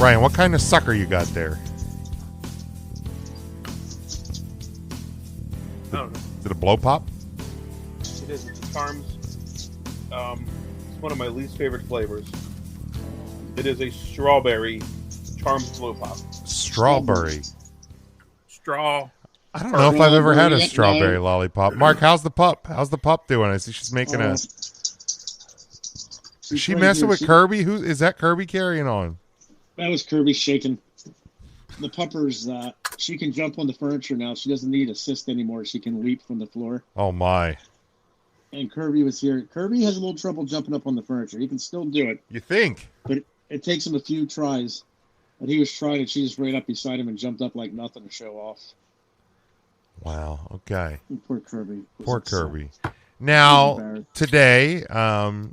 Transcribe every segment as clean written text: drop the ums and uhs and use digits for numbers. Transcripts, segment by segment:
Ryan, what kind of sucker you got there? I don't know. Is it a blow pop? It is. It's a Charms. It's one of my least favorite flavors. It is a strawberry Charms blow pop. Strawberry. Straw. I don't know if I've ever had a strawberry lollipop. Mark, how's the pup? How's the pup doing? I see she's making a... Is she messing with Kirby? Who is that? Kirby carrying on? That was Kirby shaking. The pupper's, she can jump on the furniture now. She doesn't need assist anymore. She can leap from the floor. Oh, my. And Kirby was here. Kirby has a little trouble jumping up on the furniture. He can still do it. You think? But it takes him a few tries. But he was trying it. She just ran up beside him and jumped up like nothing to show off. Wow. Okay. Poor Kirby. Poor Kirby. Now, today,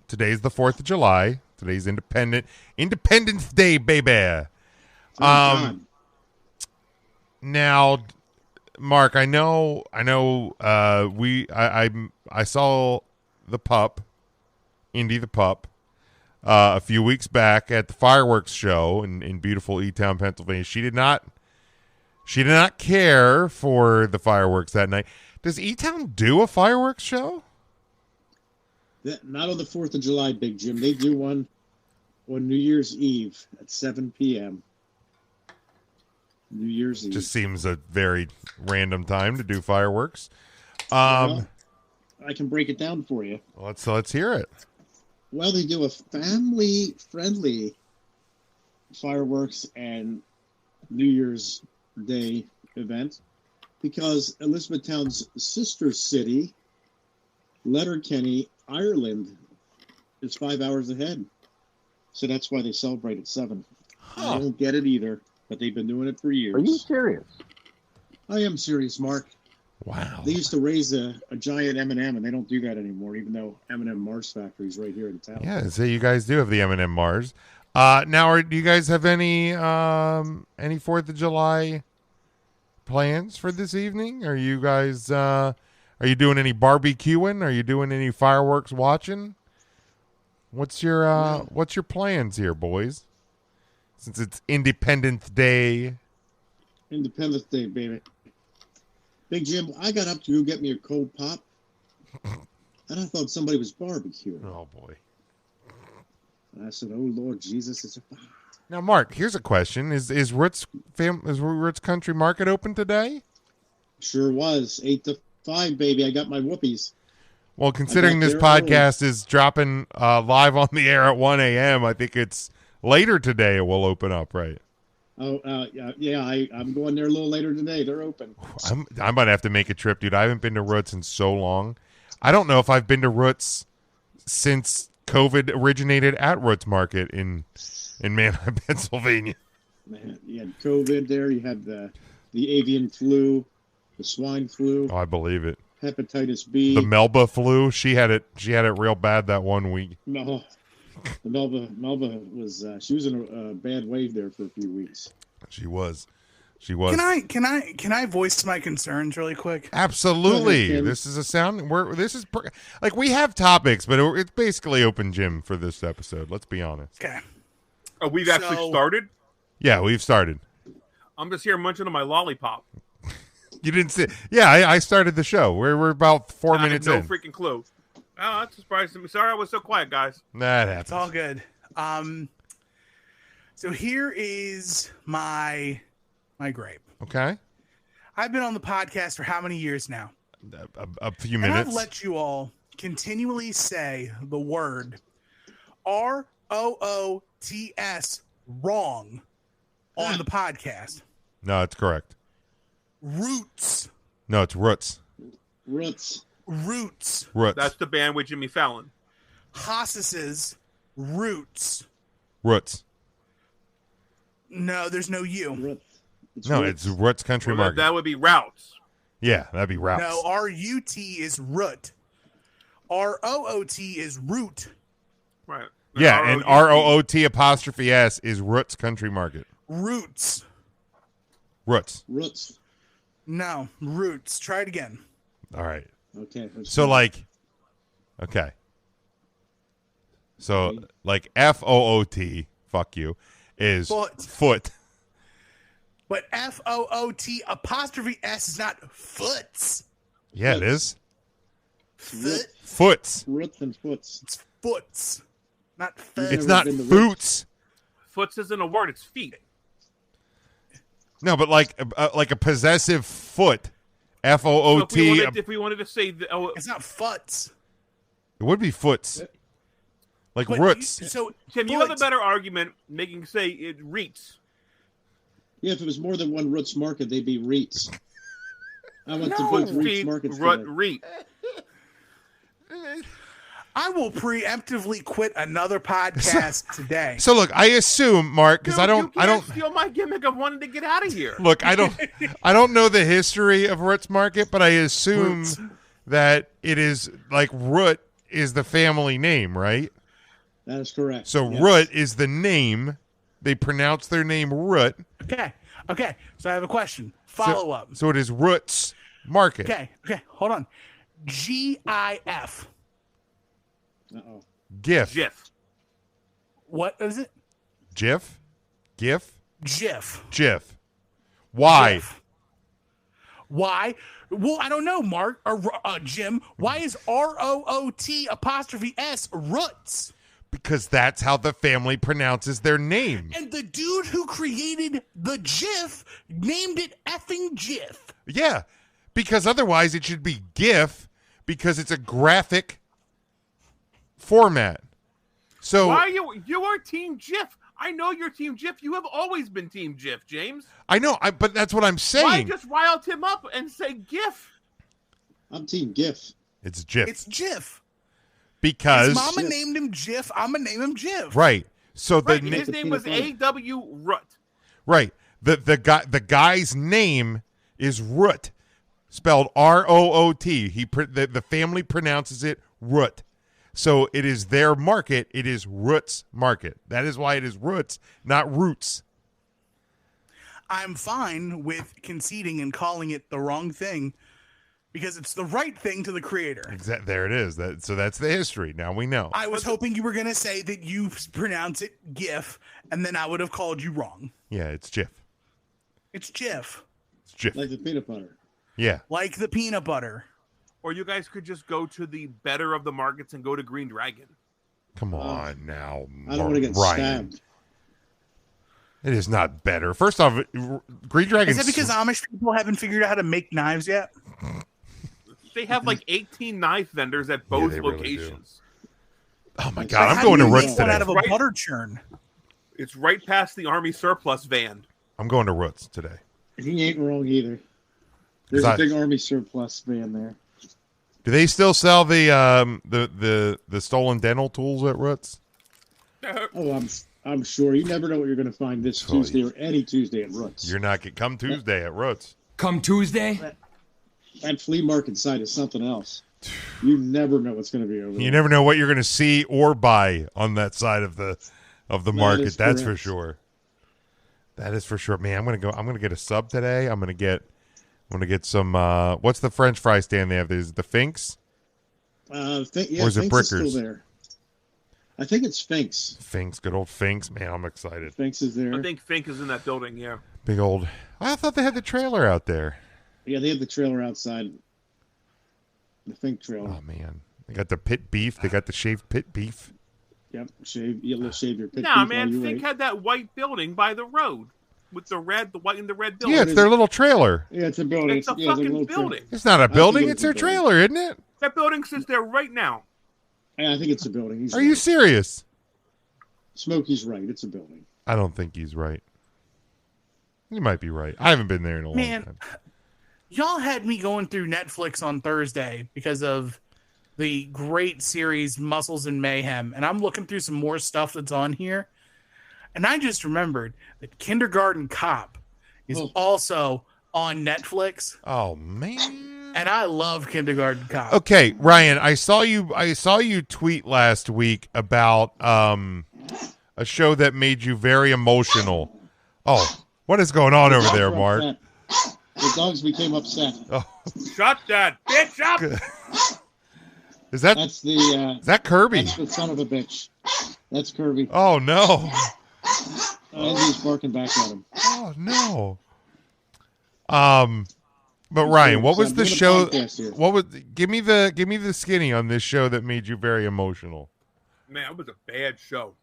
today's the 4th of July. Today's Independence Day, baby. Now, Mark, I saw the pup, Indy the pup, a few weeks back at the fireworks show in beautiful E-Town, Pennsylvania. She did not care for the fireworks that night. Does E-Town do a fireworks show? Not on the 4th of July, Big Jim. They do one on New Year's Eve at 7 p.m. New Year's Eve. Just seems a very random time to do fireworks. Well, I can break it down for you. Let's hear it. Well, they do a family-friendly fireworks and New Year's Day event because Elizabethtown's sister city, Letterkenny, Ireland, is 5 hours ahead. So that's why they celebrate at 7. I don't get it either, but they've been doing it for years. Are you serious? I am serious, Mark. Wow. They used to raise a giant M&M, and they don't do that anymore, even though M&M Mars Factory is right here in town. Yeah, so you guys do have the M&M Mars. Now, do you guys have any 4th of July plans for this evening? Are you guys are you doing any barbecuing? Are you doing any fireworks watching? What's your plans here, boys? Since it's Independence Day. Independence Day, baby. Big Jim, I got up to go get me a cold pop, and I thought somebody was barbecuing. Oh, boy. And I said, oh, Lord Jesus, it's a fire. Now, Mark, here's a question. Is Roots Country Market open today? Sure was. 8 to 5, baby. I got my whoopies. Well, considering this podcast is dropping live on the air at 1 a.m., I think it's later today it will open up, right? Oh, yeah. I'm going there a little later today. They're open. I might have to make a trip, dude. I haven't been to Roots in so long. I don't know if I've been to Roots since COVID originated at Roots Market in Manheim, Pennsylvania. Man, you had COVID there. You had the avian flu, the swine flu. Oh, I believe it. Hepatitis B. The Melba flu. She had it real bad that one week. No. The Melba was she was in a bad wave there for a few weeks. She was. Can I voice my concerns really quick? Absolutely. This is a sound. We have topics, but it's basically open gym for this episode. Let's be honest. Okay. Oh, we've actually started. Yeah, we've started. I'm just here munching on my lollipop. You didn't see? Yeah, I started the show. We're about 4 minutes in. No freaking clue. Oh, that's surprising me. Sorry, I was so quiet, guys. That happens. It's all good. So here is my gripe. Okay. I've been on the podcast for how many years now? A few minutes. And I've let you all continually say the word ROOTS wrong on the podcast. No, it's correct. Roots. No, it's Roots. Roots. That's the band with Jimmy Fallon. Hospices. Roots. Roots. No, there's no U. It's Roots Country Market. That would be Routes. Yeah, that'd be Routes. No, RUT is root. ROOT is root. Right. Yeah, and ROOT''S is Roots Country Market. Roots. Roots. No, roots. Try it again. All right. Okay. So okay. So like FOOT, fuck you, is Foot. foot. But FOOT apostrophe S is not foots. Yeah, it is. Foot. Foots. Roots and foots. It's foots, not foot. It's Never not been to foots. Foots isn't a word; it's feet. No, but like a possessive foot. So FOOT. if we wanted to say, It's not foots. It would be foots. Like But roots. So Tim, you have a foot- better argument making say it reets. Yeah, if it was more than one Roots Market, they'd be REITs. I went to No. both REITs Feet, markets rut, today. reet. I will preemptively quit another podcast today. So look, I assume, Mark, because I You don't can't steal my gimmick of wanting to get out of here. look, I don't know the history of Roots Market, but I assume Roots. that it is like Root is the family name, right? That is correct. So Yes. Root is the name. They pronounce their name Root. Okay. So I have a question. Follow up. So it is Roots Market. Okay. Hold on. GIF. Uh-oh. GIF. Jiff. What is it? GIF. GIF. GIF. GIF. Why? GIF. Why? Well, I don't know, Mark or Jim. Why is ROOT apostrophe S roots? Because that's how the family pronounces their name. And the dude who created the GIF named it effing GIF. Yeah. Because otherwise it should be GIF because it's a graphic format. So Why are you are Team Jiff? I know you're Team Jiff. You have always been Team Jiff, James. I know, but that's what I'm Why saying. just rile him up and say GIF? I'm Team GIF. It's GIF. It's GIF. Because His mama GIF. named him GIF. I'm gonna name him GIF. right. So Right, the and his name was A.W. Rut. right. The guy's name is Root, spelled ROOT. The family pronounces it Root. So it is their market. It is Roots Market. That is why it is Roots, not Roots. I'm fine with conceding and calling it the wrong thing because it's the right thing to the creator. There it is. So that's the history. Now we know. I was hoping you were going to say that you pronounce it GIF, and then I would have called you wrong. Yeah, it's GIF. It's GIF, It's GIF. Like the peanut butter. Yeah. like the peanut butter. Or you guys could just go to the better of the markets and go to Green Dragon. Come on now, I don't want to get Ryan. stabbed. It is not better. First off, Green Dragon. Is that because Amish people haven't figured out how to make knives yet? They have like 18 knife vendors at both they really locations. Oh my Like, God, How I'm going do to you Roots make one today. out of a Right. butter churn. It's right past the Army surplus van. I'm going to Roots today. He ain't wrong either. There's I- a big Army surplus van there. Do they still sell the stolen dental tools at Roots? Oh, I'm sure. You never know what you're going to find this Oh, Tuesday or any Tuesday at Roots. You're not come Tuesday at Roots. Come Tuesday, That flea market side is something else. You never know what's going to be over there. You never know what you're going to see or buy on that side of the market. is That's for correct. sure. That is for sure. Man, I'm gonna get a sub today. I'm gonna get some. What's the French fry stand they have? Is it the Finks? Yeah, Or is it Finks is Brickers? still there. I think it's Finks. Finks, good old Finks. Man, I'm excited. Finks is there. I think Fink is in that building, yeah. Big old. I thought they had the trailer out there. Yeah, they have the trailer outside. The Fink trailer. Oh man, they got the pit beef. They got the shaved pit beef. Yep, shave your pit Nah, beef man, while you Fink wait. had that white building by the road with the white and the red building. Yeah, it's their little trailer. Yeah, it's a building. It's a yeah, fucking little building. It's not a think building. it It's is a their building. trailer, isn't it? That building sits there right now. Yeah, I think it's a building. He's Are you right. serious? Smokey's right. It's a building. I don't think he's right. He might be right. I haven't been there in a long Man. time. Y'all had me going through Netflix on Thursday because of the great series Muscles and Mayhem, and I'm looking through some more stuff that's on here, and I just remembered that Kindergarten Cop is Oh. also on Netflix, Oh man. and I love Kindergarten Cop. Okay, Ryan, I saw you tweet last week about a show that made you very emotional. Oh, what is going on over Dogs there, were Mark? upset. The dogs became upset. Oh, Shut that bitch up! is that That's the is that Kirby? that's the son of a bitch. That's Kirby. Oh no. Andy's barking back at him. Oh no. But Ryan, what was the show? What was give me the skinny on this show that made you very emotional? Man, it was a bad show.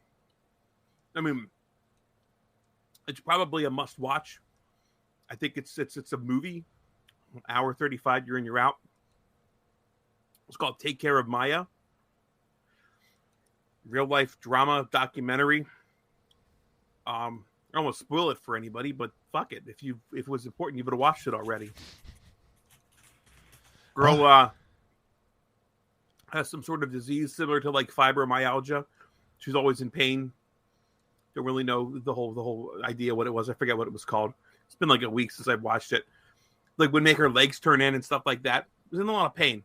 I mean, it's probably a must watch. I think it's a movie, hour 35. You're in, you're out. It's called Take Care of Maya. Real life drama documentary. I don't want to spoil it for anybody, but fuck it. If it was important, you would have watched it already. Girl has some sort of disease similar to like fibromyalgia. She's always in pain. Don't really know the whole idea what it was. I forget what it was called. It's been like a week since I've watched it. Like would make her legs turn in and stuff like that. It was in a lot of pain.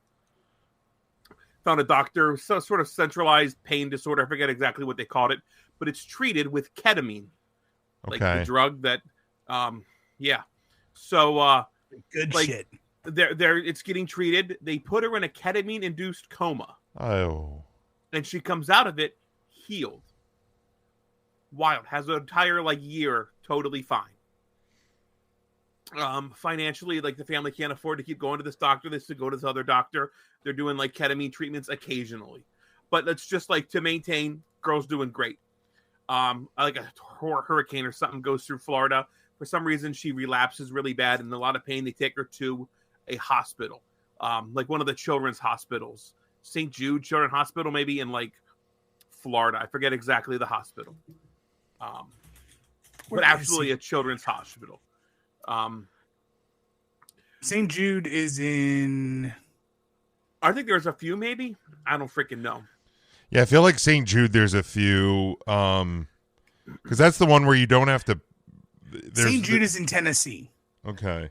Found a doctor, some sort of centralized pain disorder. I forget exactly what they called it, but it's treated with ketamine. Like the drug that, yeah. So, good like, shit. It's getting treated. They put her in a ketamine-induced coma. Oh. And she comes out of it healed. Wild. Has an entire, like, year totally fine. Financially, like, the family can't afford to keep going to this doctor. They should go to this other doctor. They're doing, like, ketamine treatments occasionally. But it's just, like, to maintain, girl's doing great. Like a hurricane or something goes through Florida. For some reason, she relapses really bad and in a lot of pain. They take her to a hospital, like one of the children's hospitals, St. Jude Children's Hospital, maybe in like Florida. I forget exactly the hospital, but actually a children's hospital. St. Jude is in. I think there's a few, maybe. I don't freaking know. Yeah, I feel like St. Jude, there's a few, because that's the one where you don't have to. St. Jude is in Tennessee. Okay.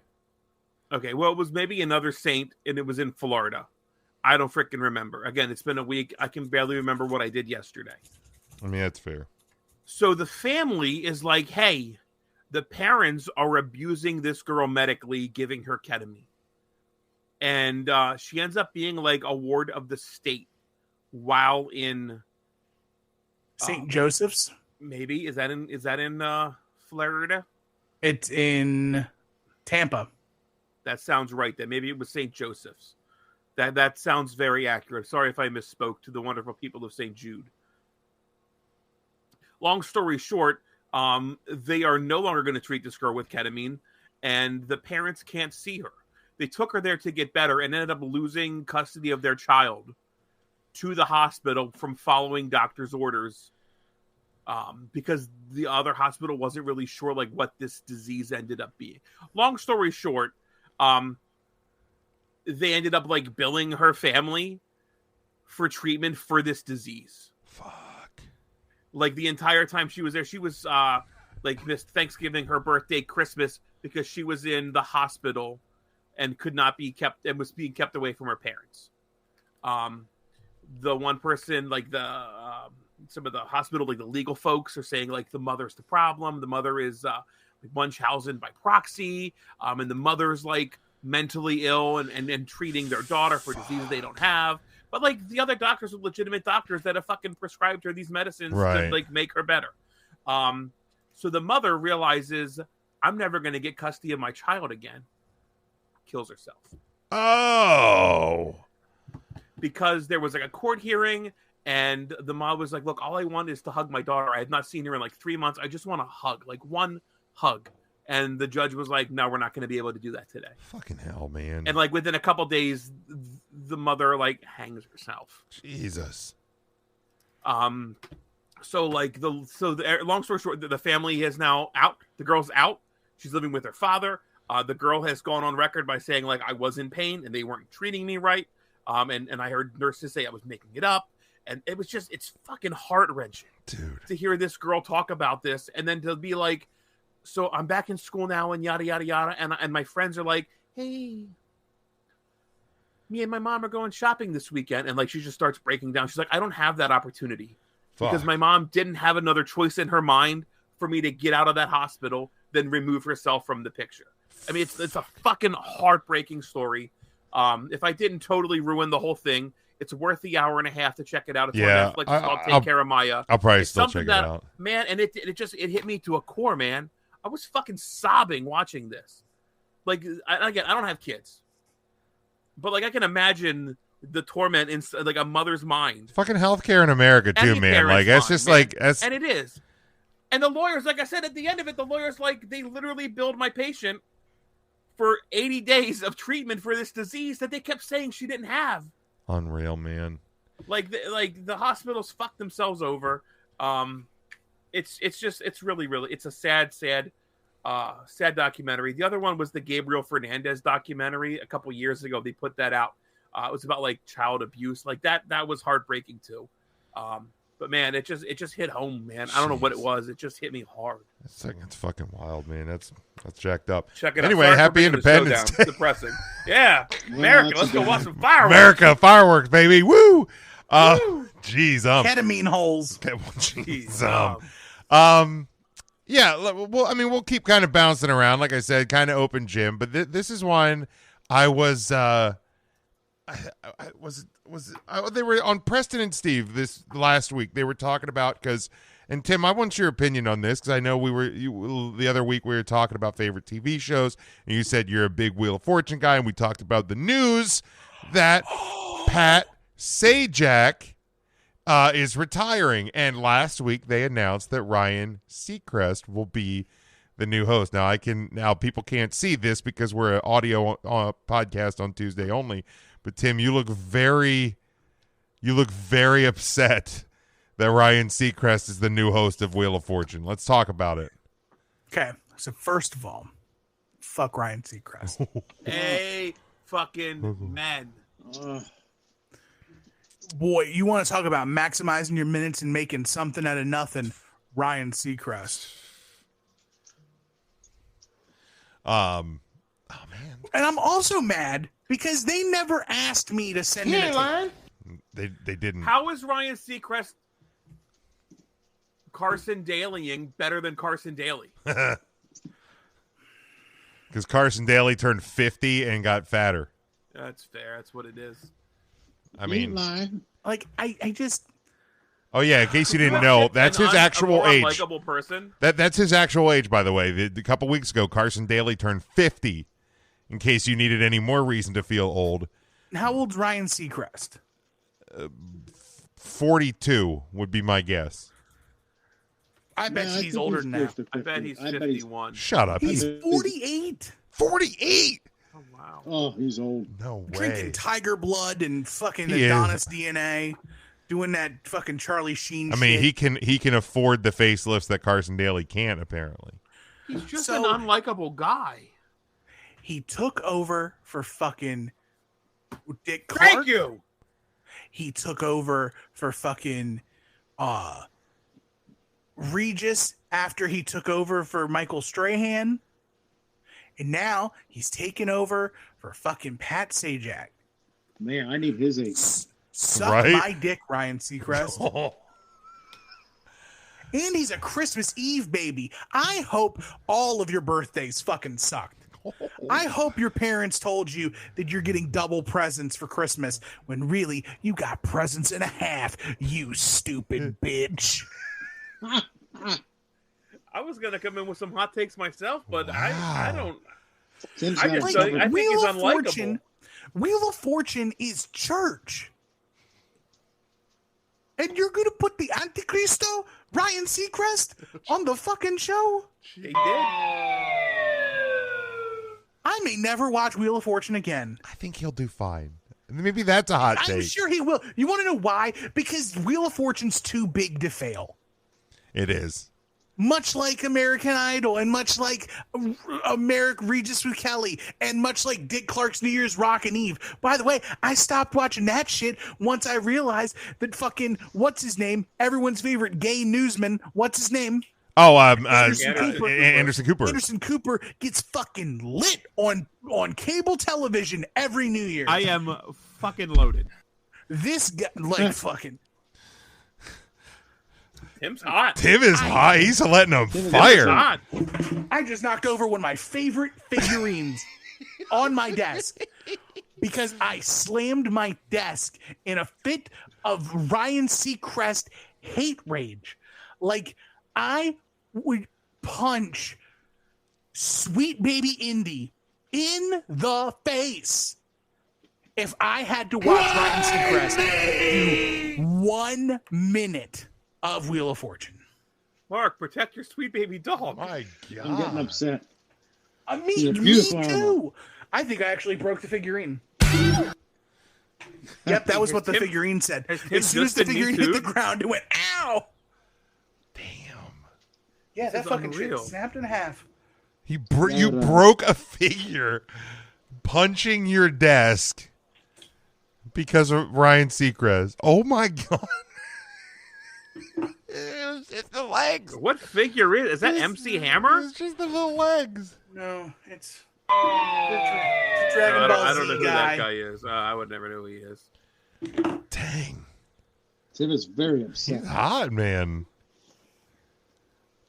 Okay, well, it was maybe another saint, and it was in Florida. I don't freaking remember. Again, it's been a week. I can barely remember what I did yesterday. I mean, that's fair. So the family is like, hey, the parents are abusing this girl medically, giving her ketamine. And she ends up being like a ward of the state. While in St. Joseph's, maybe is that in Florida? It's in Tampa. That sounds right. Then maybe it was St. Joseph's. That sounds very accurate. Sorry if I misspoke to the wonderful people of St. Jude. Long story short, they are no longer going to treat this girl with ketamine, and the parents can't see her. They took her there to get better and ended up losing custody of their child to the hospital from following doctor's orders, because the other hospital wasn't really sure like what this disease ended up being. Long story short, they ended up like billing her family for treatment for this disease. Fuck. Like the entire time she was there, she was like missed Thanksgiving, her birthday, Christmas, because she was in the hospital and could not be kept and was being kept away from her parents. The one person, like some of the hospital, like the legal folks are saying like the mother's the problem. The mother is Munchausen by proxy. And the mother's like mentally ill and treating their daughter for diseases they don't have. But like the other doctors are legitimate doctors that have fucking prescribed her these medicines to like make her better. So the mother realizes, I'm never going to get custody of my child again. Kills herself. Oh. Because there was like a court hearing and the mom was like, look, all I want is to hug my daughter. I had not seen her in like 3 months. I just want a hug, like one hug. And the judge was like, no, we're not going to be able to do that today. Fucking hell, man. And like within a couple days, the mother like hangs herself. Jesus. So like the long story short, the family is now out. The girl's out. She's living with her father. The girl has gone on record by saying like, I was in pain and they weren't treating me right. And I heard nurses say I was making it up. And it was just, it's fucking heart-wrenching, dude, to hear this girl talk about this. And then to be like, so I'm back in school now and yada, yada, yada. And my friends are like, hey, me and my mom are going shopping this weekend. And like, she just starts breaking down. She's like, I don't have that opportunity. Fuck. Because my mom didn't have another choice in her mind for me to get out of that hospital than remove herself from the picture. I mean, it's a fucking heartbreaking story. If I didn't totally ruin the whole thing, It's worth the hour and a half to check it out. It's Yeah, on Netflix. It's called Take Care of Maya. I'll probably It's still something check it that, out. man, and it hit me to a core, man. I was fucking sobbing watching this. Like, again, I don't have kids, but like I can imagine the torment in like a mother's mind. Fucking healthcare in America too, Any man. Like parent's that's just mind, like that's and it is. And the lawyers, like I said, at the end of it, the lawyers like they literally billed my patient for 80 days of treatment for this disease that they kept saying she didn't have. unreal, man. Like the hospitals fucked themselves over. It's really it's a sad documentary. The other one was the Gabriel Fernandez documentary a couple years ago. They put that out. It was about like child abuse, like that was heartbreaking too. But man, it just hit home, man. I don't know what it was. It just hit me hard. It's fucking wild, man. That's jacked up. Check it Anyway, out. Sorry for happy bringing the show Independence down. Day. It's depressing. Yeah, America. Let's go watch some fireworks. America, fireworks, baby. Woo! Woo! Jeez, Ketamine holes. okay, well, jeez, Jeez, yeah. Well, I mean, we'll keep kind of bouncing around, like I said, kind of open gym. But this is one I was. They were on Preston and Steve this last week. They were talking about and Tim, I want your opinion on this because I know the other week we were talking about favorite TV shows, and you said you're a big Wheel of Fortune guy, and we talked about the news that Pat Sajak is retiring, and last week they announced that Ryan Seacrest will be the new host. Now people can't see this because we're an audio podcast on Tuesday only. But Tim, you look very upset that Ryan Seacrest is the new host of Wheel of Fortune. Let's talk about it. Okay, so first of all, fuck Ryan Seacrest. Hey, fucking men. Boy, you want to talk about maximizing your minutes and making something out of nothing? Ryan Seacrest. Oh man, And I'm also mad because they never asked me to send in a tape. they didn't. How is Ryan Seacrest Carson Dalying better than Carson Daly? Because Carson Daly turned 50 and got fatter. That's fair. That's what it is. I mean, Like I just. oh yeah. In case you didn't know, that's his actual age. Unlikable person. That's his actual age, by the way. A couple weeks ago, Carson Daly turned 50. In case you needed any more reason to feel old. How old's Ryan Seacrest? 42 would be my guess. I bet he's older than that. I bet he's 51. Shut up. He's 48. 48. Oh, wow. Oh, he's old. No way. Drinking tiger blood and fucking He is. Adonis DNA. Doing that fucking Charlie Sheen I mean, shit. he can afford the facelifts that Carson Daly can't, apparently. He's just So- an unlikable guy. He took over for fucking Dick Clark. Thank you. He took over for fucking Regis after he took over for Michael Strahan. And now he's taken over for fucking Pat Sajak. Man, I need his age. Suck Right? my dick, Ryan Seacrest. And he's a Christmas Eve baby. I hope all of your birthdays fucking sucked. I hope your parents told you that you're getting double presents for Christmas when really you got presents and a half, you stupid bitch. I was going to come in with some hot takes myself, but I don't. Tim's I got just it don't- covered. I think he's unlikable. Wheel of Fortune is church. And you're going to put the Anticristo, Ryan Seacrest, on the fucking show? They did. I may never watch Wheel of Fortune again. I think he'll do fine. Maybe that's a hot I'm take. sure he will. You want to know why? Because Wheel of Fortune's too big to fail. It is. Much like American Idol, and much like Regis with Kelly, and much like Dick Clark's New Year's Rockin' Eve. By the way, I stopped watching that shit once I realized that fucking, what's his name? Everyone's favorite gay newsman. What's his name? Oh, Anderson Cooper. Anderson Cooper. Anderson Cooper gets fucking lit on cable television every New Year. I am fucking loaded. This guy, like, fucking. Tim's hot. Tim is hot. He's letting him Tim's fire. hot. I just knocked over one of my favorite figurines on my desk because I slammed my desk in a fit of Ryan Seacrest hate rage. Like, I would punch Sweet Baby Indy in the face if I had to watch Ryan Seacrest do 1 minute of Wheel of Fortune. Mark, protect your sweet baby dog. My God. I'm getting upset. Me beautiful too. animal. I think I actually broke the figurine. Yep, that was what the figurine said. As soon as the figurine hit the ground, it went, ow! Damn. Yeah, that fucking unreal. shit snapped in half. You broke a figure punching your desk because of Ryan Seacrest. Oh my God. It's the legs. What figure is that? MC Hammer? It's just the little legs. No, it's the Dragon Ball I don't know Z who that guy. guy is. I would never know who he is. Dang. Tim is very upset. He's hot, man.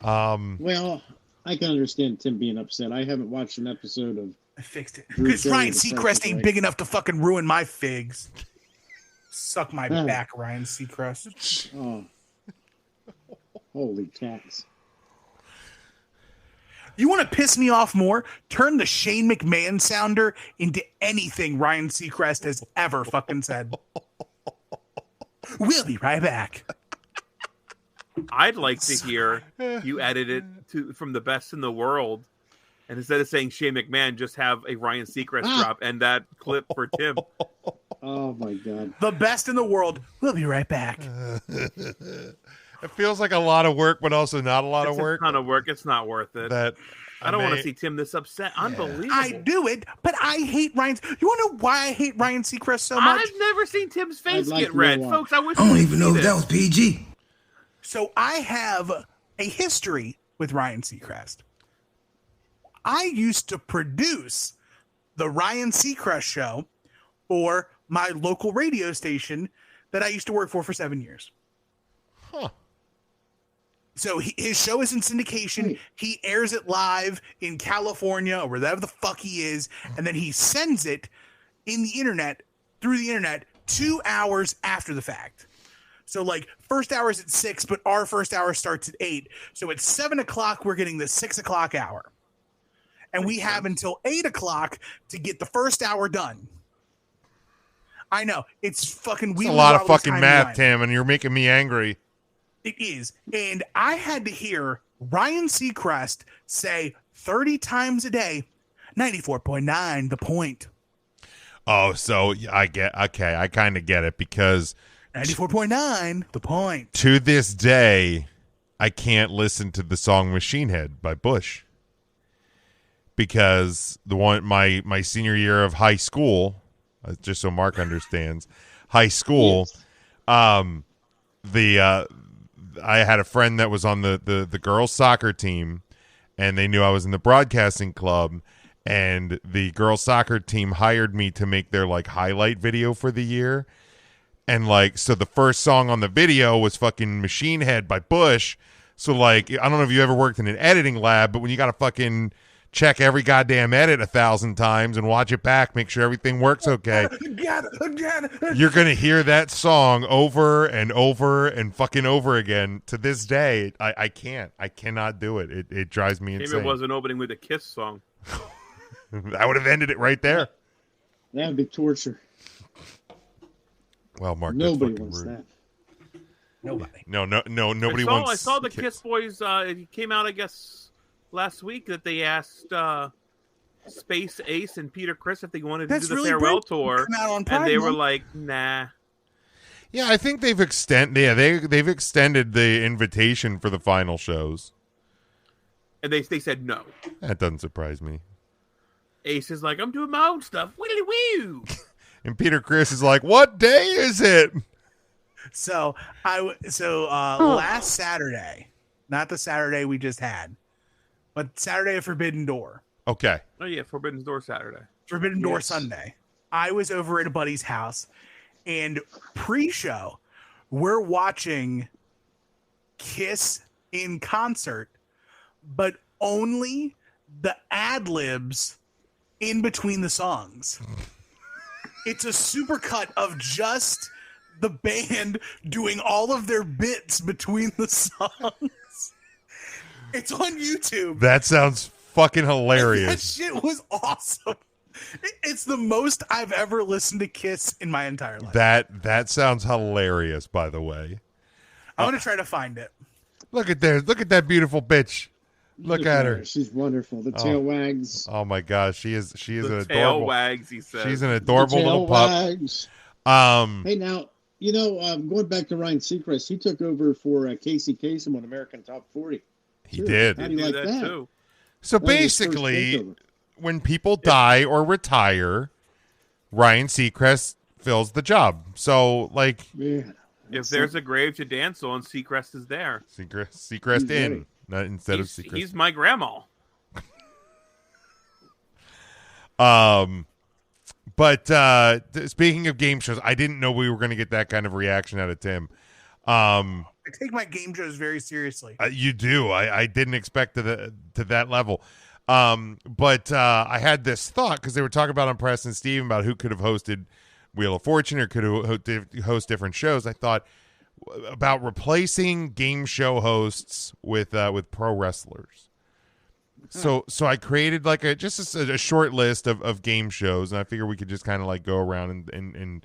Well, I can understand Tim being upset. I haven't watched an episode of. I fixed it. Bruce Because Ryan Wayne, the Seacrest Circle, ain't right? big enough to fucking ruin my figs. Suck my back, Ryan Seacrest. Oh, holy cats! You want to piss me off more? Turn the Shane McMahon sounder into anything Ryan Seacrest has ever fucking said. We'll be right back. I'd like to hear you edit it from the best in the world, and instead of saying Shane McMahon, just have a Ryan Seacrest drop and that clip for Tim. Oh my God! The best in the world. We'll be right back. It feels like a lot of work, but also not a lot It's of work. a ton of work. It's not worth it. That I don't want to see Tim this upset. Unbelievable. I do it, but I hate Ryan. You want to know why I hate Ryan Seacrest so much? I've never seen Tim's face like get to know red, why. folks. I wish I don't we even know could if see that was PG. So I have a history with Ryan Seacrest. I used to produce the Ryan Seacrest show for my local radio station that I used to work for 7 years. Huh. So his show is in syndication. He airs it live in California or wherever the fuck he is, and then he sends it through the internet 2 hours after the fact. So like first hour is at 6, but our first hour starts at 8. So at 7 o'clock, we're getting the 6 o'clock hour. And we have until 8 o'clock to get the first hour done. I know. It's fucking It's weird. a lot of fucking math, Tim, and you're making me angry. It is. And I had to hear Ryan Seacrest say 30 times a day, 94.9, the point. Oh, so I kind of get it, because 94.9, the point. to this day, I can't listen to the song Machine Head by Bush. Because my senior year of high school, just so Mark understands, high school, I had a friend that was on the girls soccer team, and they knew I was in the broadcasting club, and the girls soccer team hired me to make their like highlight video for the year. And like, so the first song on the video was fucking Machine Head by Bush. So like, I don't know if you ever worked in an editing lab, but when you got to fucking check every goddamn edit 1,000 times and watch it back, make sure everything works okay, you're going to hear that song over and over and fucking over again. To this day, I cannot do it. It drives me Maybe insane. it wasn't opening with a Kiss song. I would have ended it right there. That would be torture. Well, Mark, Nobody that's fucking wants rude. that. Nobody. No, nobody wants. I saw the Kiss Boys. It came out, I guess, last week that they asked Space Ace and Peter Criss if they wanted to do the farewell tour, and they were like, "Nah." Yeah, I think they've extended the invitation for the final shows. And they said no. That doesn't surprise me. Ace is like, "I'm doing my own stuff." Willy woo. And Peter Criss is like, "What day is it?" So last Saturday, not the Saturday we just had, but Saturday of Forbidden Door. Okay. Oh yeah, Forbidden Door Saturday. Forbidden Door Sunday. I was over at a buddy's house, and pre-show, we're watching Kiss in concert, but only the ad-libs in between the songs. It's a supercut of just the band doing all of their bits between the songs. It's on YouTube. That sounds fucking hilarious. That shit was awesome. It's the most I've ever listened to Kiss in my entire life. That sounds hilarious, by the way. I'm going to try to find it. Look at that beautiful bitch. Look at her. She's wonderful. The tail wags. Oh my gosh, she is The an tail adorable. wags, he says. She's an The adorable tail little pup. wags. Um, Hey, now, going back to Ryan Seacrest, he took over for Casey Kasem on American Top 40. he Sure. did. How do you like that? too. So That was his first basically, takeover. when people die or retire, Ryan Seacrest fills the job. So like Man, If there's a grave to dance on, Seacrest is there. Seacrest He's in, ready. not instead of He's, Seacrest. he's my grandma. But speaking of game shows, I didn't know we were going to get that kind of reaction out of Tim. I take my game shows very seriously. You do. I didn't expect to that level. But I had this thought because they were talking about on Press and Steve about who could have hosted Wheel of Fortune or could host different shows. I thought about replacing game show hosts with pro wrestlers. So I created like a short list of game shows, and I figure we could just kind of like go around and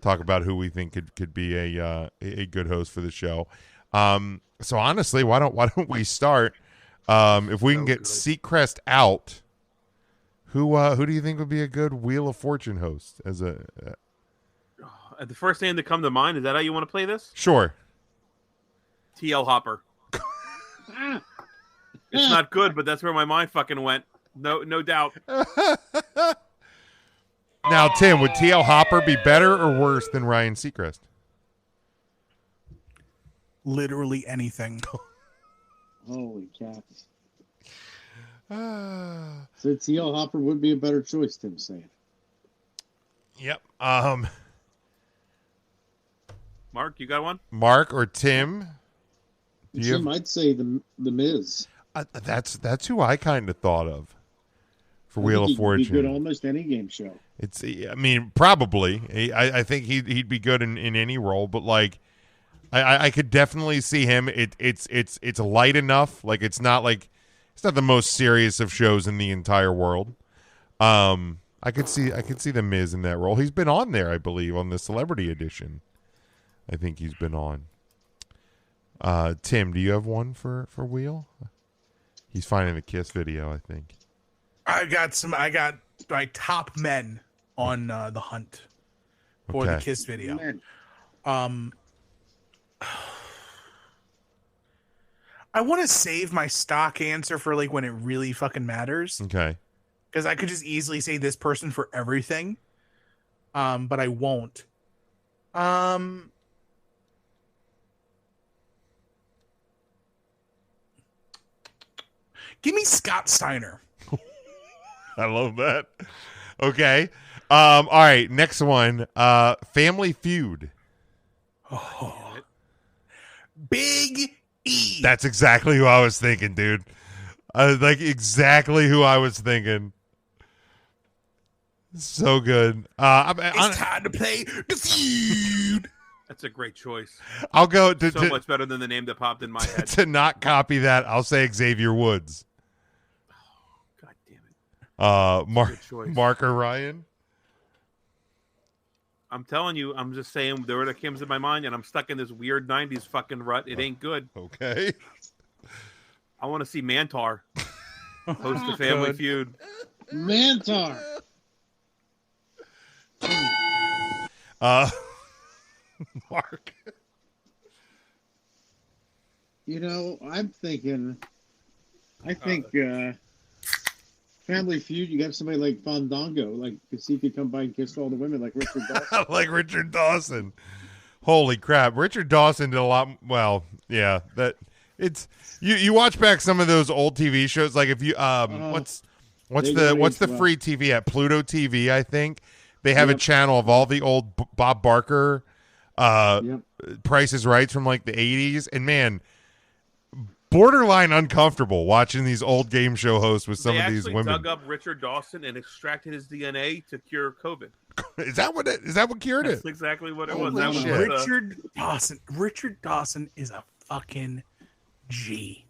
talk about who we think could be a good host for the show. So honestly, why don't we start? If we can get Seacrest out, who do you think would be a good Wheel of Fortune host? As a The first name to come to mind, is that how you want to play this? sure. TL Hopper. It's not good, but that's where my mind fucking went. No doubt. Now, Tim, would TL Hopper be better or worse than Ryan Seacrest? Literally anything. Holy cats. So T.L. Hopper would be a better choice, Tim's saying. Yep. Mark, you got one? Mark or Tim? Tim, I'd say the Miz. That's who I kind of thought of for I Wheel think of he'd Fortune. be good almost any game show. I mean, probably. I think he'd be good in any role, but like, I could definitely see him. It's light enough. Like it's not the most serious of shows in the entire world. I could see the Miz in that role. He's been on there, I believe, on the Celebrity Edition. I think he's been on. Tim, do you have one for Wheel? He's finding the Kiss video, I think. I got my top men on the hunt for the Okay. Kiss video. Man, I want to save my stock answer for like when it really fucking matters, Okay. because I could just easily say this person for everything, but I won't. Give me Scott Steiner. I love that. Okay. All right. Next one. Family Feud. Oh. Big E. That's exactly who I was thinking, dude. Like exactly who I was thinking. So good. It's time to play the feud. That's a great choice. I'll go So much better than the name that popped in my head. to not copy that. I'll say Xavier Woods. God damn it. Mark, Good choice. Mark or Ryan. I'm telling you, I'm just saying the word that comes to my mind, and I'm stuck in this weird 90s fucking rut. It ain't good. Okay. I want to see Mantar host the Family Good. Feud. Mantar. Mark. I'm thinking. I think Family Feud. You got somebody like Fandango, like because he could come by and kiss all the women, like Richard Dawson. Like Richard Dawson. Holy crap. Richard Dawson did a lot. Well, yeah, that it's you watch back some of those old TV shows. Like if you, what's they the got aged free TV at Pluto TV? I think they have a Yep. channel of all the old Bob Barker, Yep. Price is Right from like the 80s. And man, borderline uncomfortable watching these old game show hosts with some They of these actually women. dug up Richard Dawson and extracted his DNA to cure COVID. Is that what cured That's it? exactly what it Holy was. That was shit. Richard Dawson is a fucking G.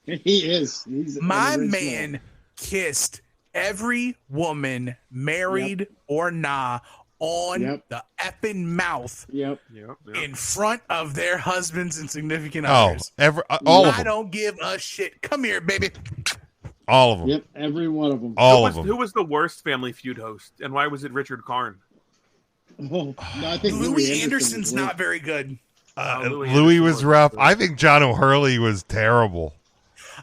He is. He's My an original. man kissed every woman, married or nah, on Yep. the effing mouth Yep. in front of their husbands and significant Oh, others. all of I them. don't give a shit. Come here, baby. All of them. Yep. Every one of them. All of them. Who was the worst Family Feud host, and why was it Richard Karn? Oh, no, I think Louis Anderson's not very good. Louis Louis Anderson was rough. good. I think John O'Hurley was terrible.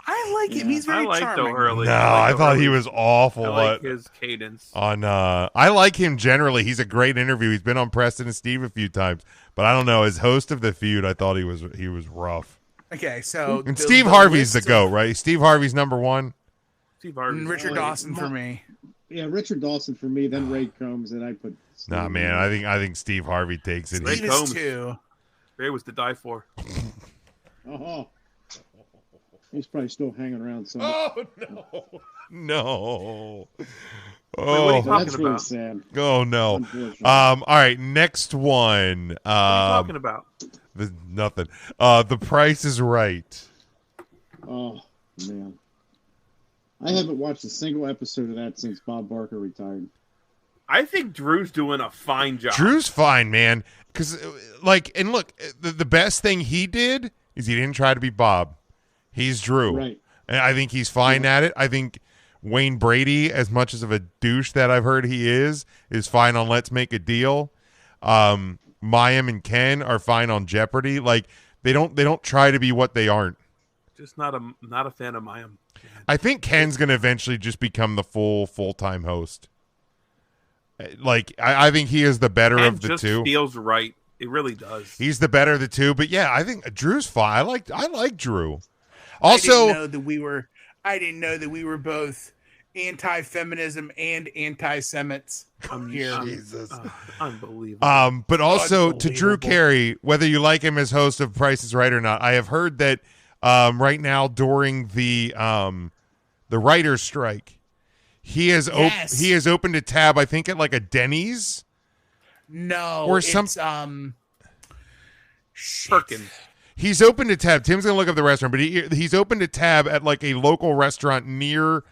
I like him. He's I very liked charming. O'Hurley. No, I I liked thought he O'Hurley. was awful. I like but his cadence. I like him generally. He's a great interview. He's been on Preston and Steve a few times, but I don't know. As host of the feud, I thought he was rough. Okay, so And Steve Harvey's the list GOAT, right? Steve Harvey's number one. Steve Harvey. Richard Dawson for me. Yeah, Richard Dawson for me. Then Ray Combs, and I put. Nah, Steve man. in. I think Steve Harvey takes it. Ray Steve Combs. is too. Ray was to die for. Oh, he's probably still hanging around somewhere. Oh no! what are you Oh, talking That's really about? sad. oh no! Unfortunately. All right, next one. What are you talking about? Nothing. The Price is Right. Oh man, I haven't watched a single episode of that since Bob Barker retired. I think Drew's doing a fine job. Drew's fine, man. Because, and look, the best thing he did is he didn't try to be Bob. He's Drew. Right. And I think he's fine at it. I think Wayne Brady, as much as of a douche that I've heard he is fine on Let's Make a Deal. Mayim and Ken are fine on Jeopardy. Like, they don't try to be what they aren't. Just not a fan of Mayim. I think Ken's going to eventually just become the full-time host. Like, I think he is the better Ken of the just two. feels right. It really does. He's the better of the two, but yeah, I think Drew's fine. I like Drew. Also, I didn't know that we were both anti-feminism and anti-Semites here. Jesus. Unbelievable. But also to Drew Unbelievable. Carey, whether you like him as host of Price is Right or not, I have heard that right now during the writer's strike, he has Yes. he has opened a tab, I think at like a Denny's. No, Or it's, shit. Perkins. He's opened a tab. Tim's gonna look up the restaurant, but he's opened a tab at like a local restaurant near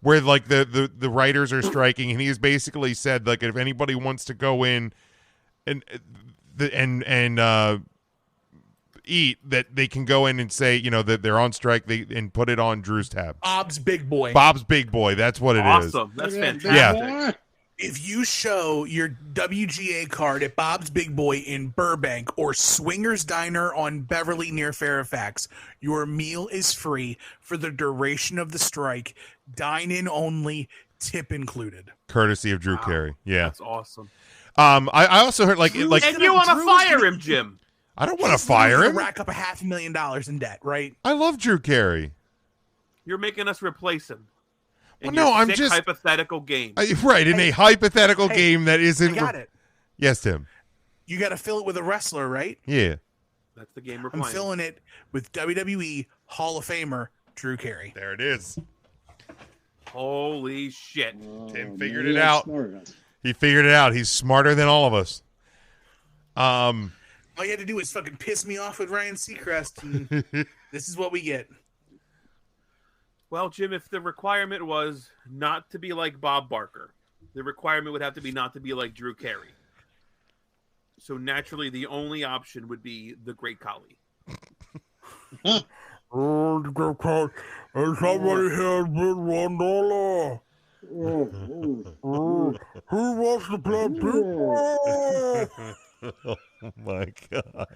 where like the writers are striking, and he has basically said like if anybody wants to go in and eat, that they can go in and say that they're on strike, and put it on Drew's tab. Bob's Big Boy. Bob's Big Boy. That's what it is. Awesome. That's Look at that fantastic. big boy. If you show your WGA card at Bob's Big Boy in Burbank or Swingers Diner on Beverly near Fairfax, your meal is free for the duration of the strike. Dine in only, tip included. Courtesy of Drew Carey. Yeah. That's awesome. I also heard like And you want to fire him, Jim? I don't want to He's fire gonna him. Rack up $500,000 in debt, right? I love Drew Carey. You're making us replace him. In Well, no, your I'm sick just- hypothetical game. Right, in a hypothetical Hey, game that isn't. I got it. Yes, Tim. You got to fill it with a wrestler, right? Yeah. That's the game we're I'm playing. filling it with WWE Hall of Famer Drew Carey. There it is. Holy shit! Tim Oh, figured man, it you're out. smart enough. He figured it out. He's smarter than all of us. All you had to do was fucking piss me off with Ryan Seacrest, and this is what we get. Well, Jim, if the requirement was not to be like Bob Barker, the requirement would have to be not to be like Drew Carey. So naturally, the only option would be the Great Khali. Somebody has bid $1. Oh, Who wants to play people? Oh my god.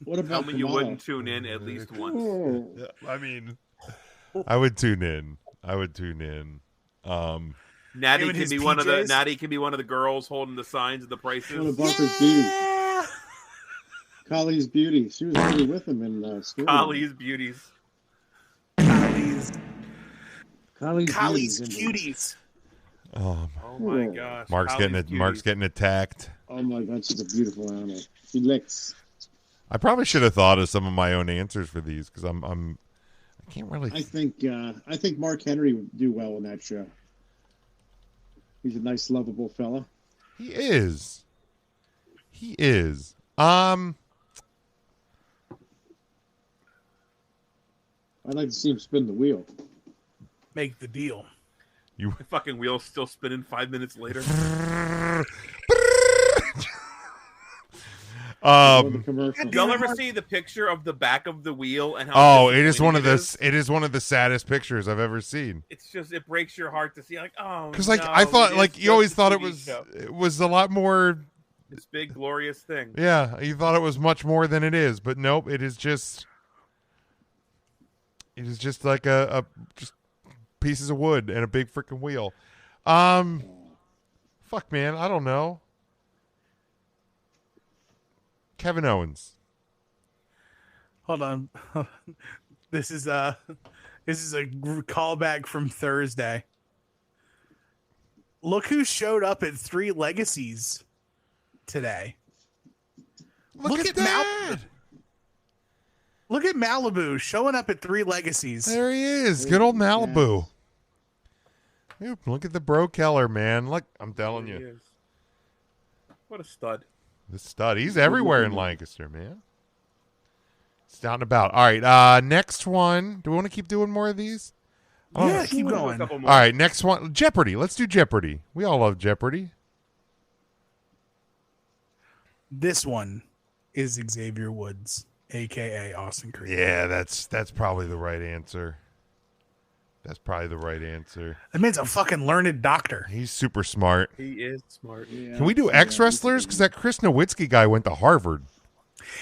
what Tell about me you Kamala? wouldn't tune in at least once. Oh, I mean, I would tune in. Natty Him and can his be one of the PJs? Natty can be one of the girls holding the signs of the one of prices. Barker's beauty. Kali's beauty. She was really with him in school. Khali's beauties. Kylie's Kali's cuties. Oh, Oh my gosh. Mark's Khali's getting attacked. Oh my God, she's a beautiful animal. She licks. I probably should have thought of some of my own answers for these because I can't really. I think Mark Henry would do well in that show. He's a nice, lovable fella. He is. He is. I'd like to see him spin the wheel. Make the deal. You The fucking wheel's still spinning 5 minutes later. The commercial. Did y'all ever see the picture of the back of the wheel and how? Oh, it is one of disappointing the it is one of the saddest pictures I've ever seen. It's just it breaks your heart to see. Like, oh, Because like no, I thought, it like is you always just a thought it TV was show. a lot more. This big glorious thing. Yeah, you thought it was much more than it is, but nope. It is just like a just pieces of wood and a big freaking wheel. Fuck, man, I don't know. Kevin Owens. Hold on. This is a callback from Thursday. Look who showed up at 3 Legacies today. Look at that. Look at Malibu showing up at 3 Legacies. There he is. Good old Malibu. Dude, look at the Bro Keller, man. Look, I'm telling He you. is. What a stud. The stud. He's everywhere in Lancaster, man. It's down and about. All right, next one. Do we want to keep doing more of these? Yeah, keep We'll do a going. couple more. All right, next one. Jeopardy. Let's do Jeopardy. We all love Jeopardy. This one is Xavier Woods, aka Austin Creed. Yeah, that's probably the right answer. That's probably the right answer. That man's a fucking learned doctor. He's super smart. He is smart. Yeah. Can we do ex-wrestlers? Because that Chris Nowitzki guy went to Harvard.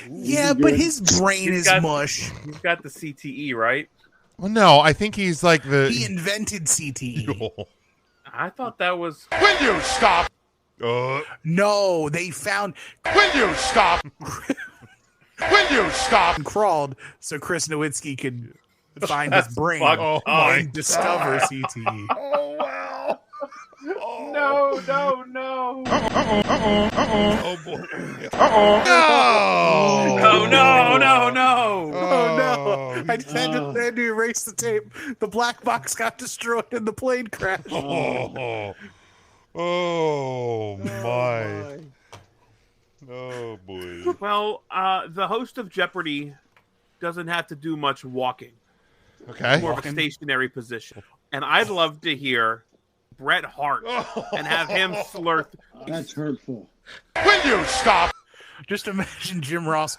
Yeah, but his brain is mush. He's got the CTE, right? Well, no, I think he's like the... He invented CTE. I thought that was. Will you stop? No, they found Will you stop? Will you stop? and crawled so Chris Nowitzki could find his brain fucked Oh, my and discover CTE. Oh, wow. No, no, no. Oh, boy. No! Oh, no, no, no. Oh no! I just had to erase the tape. The black box got destroyed in the plane crash. Oh, my. Oh, boy. Well, the host of Jeopardy doesn't have to do much walking. Okay. More of a stationary position. And I'd love to hear Bret Hart and have him slurp. That's hurtful. Will you stop? Just imagine Jim Ross.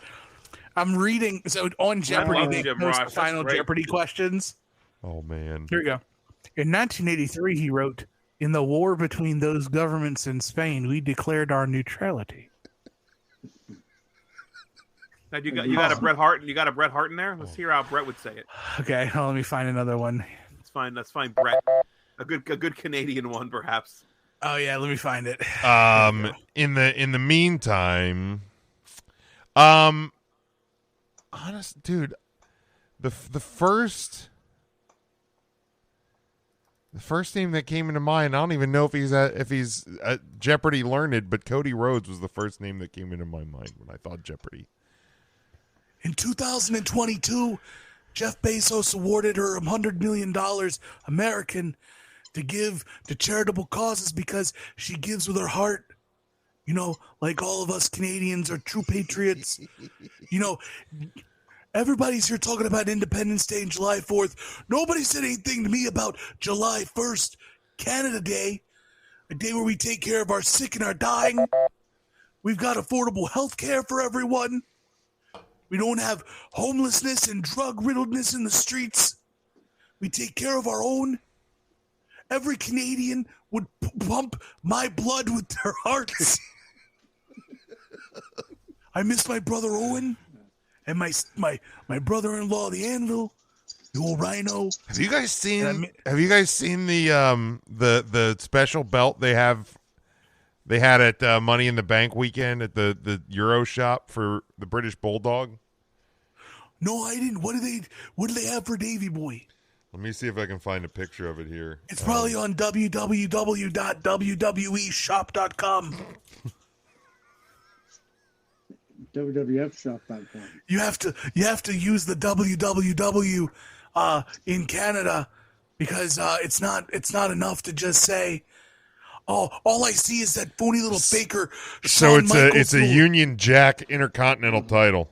I'm reading so on Jeopardy love they Jim post Ross. the That's final great. Jeopardy questions. Oh, man. Here we go. In 1983, he wrote, "In the war between those governments in Spain, we declared our neutrality." Now you got a Bret Hart. You got a Bret Hart in there. Let's hear how Bret would say it. Okay, let me find another one. That's fine. That's fine, Bret. A good Canadian one, perhaps. Oh yeah, let me find it. In the meantime, honest dude, the first name that came into mind, I don't even know if he's Jeopardy learned, but Cody Rhodes was the first name that came into my mind when I thought Jeopardy. In 2022, Jeff Bezos awarded her $100 million American to give to charitable causes because she gives with her heart. You know, like all of us Canadians are true patriots. You know, everybody's here talking about Independence Day and July 4th. Nobody said anything to me about July 1st, Canada Day, a day where we take care of our sick and our dying. We've got affordable health care for everyone. We don't have homelessness and drug-riddledness in the streets. We take care of our own. Every Canadian would pump my blood with their hearts. I miss my brother Owen and my brother-in-law, the Anvil, the old Rhino. Have you guys seen the special belt they had at Money in the Bank weekend at the Euro shop for the British Bulldog? No, I didn't. What do they have for Davey Boy? Let me see if I can find a picture of it here. It's probably on www.wweshop.com. WWFshop.com. You have to use the www in Canada because it's not enough to just say, Oh, all I see is that phony little faker. So Shawn Michaels it's a little- Union Jack Intercontinental title.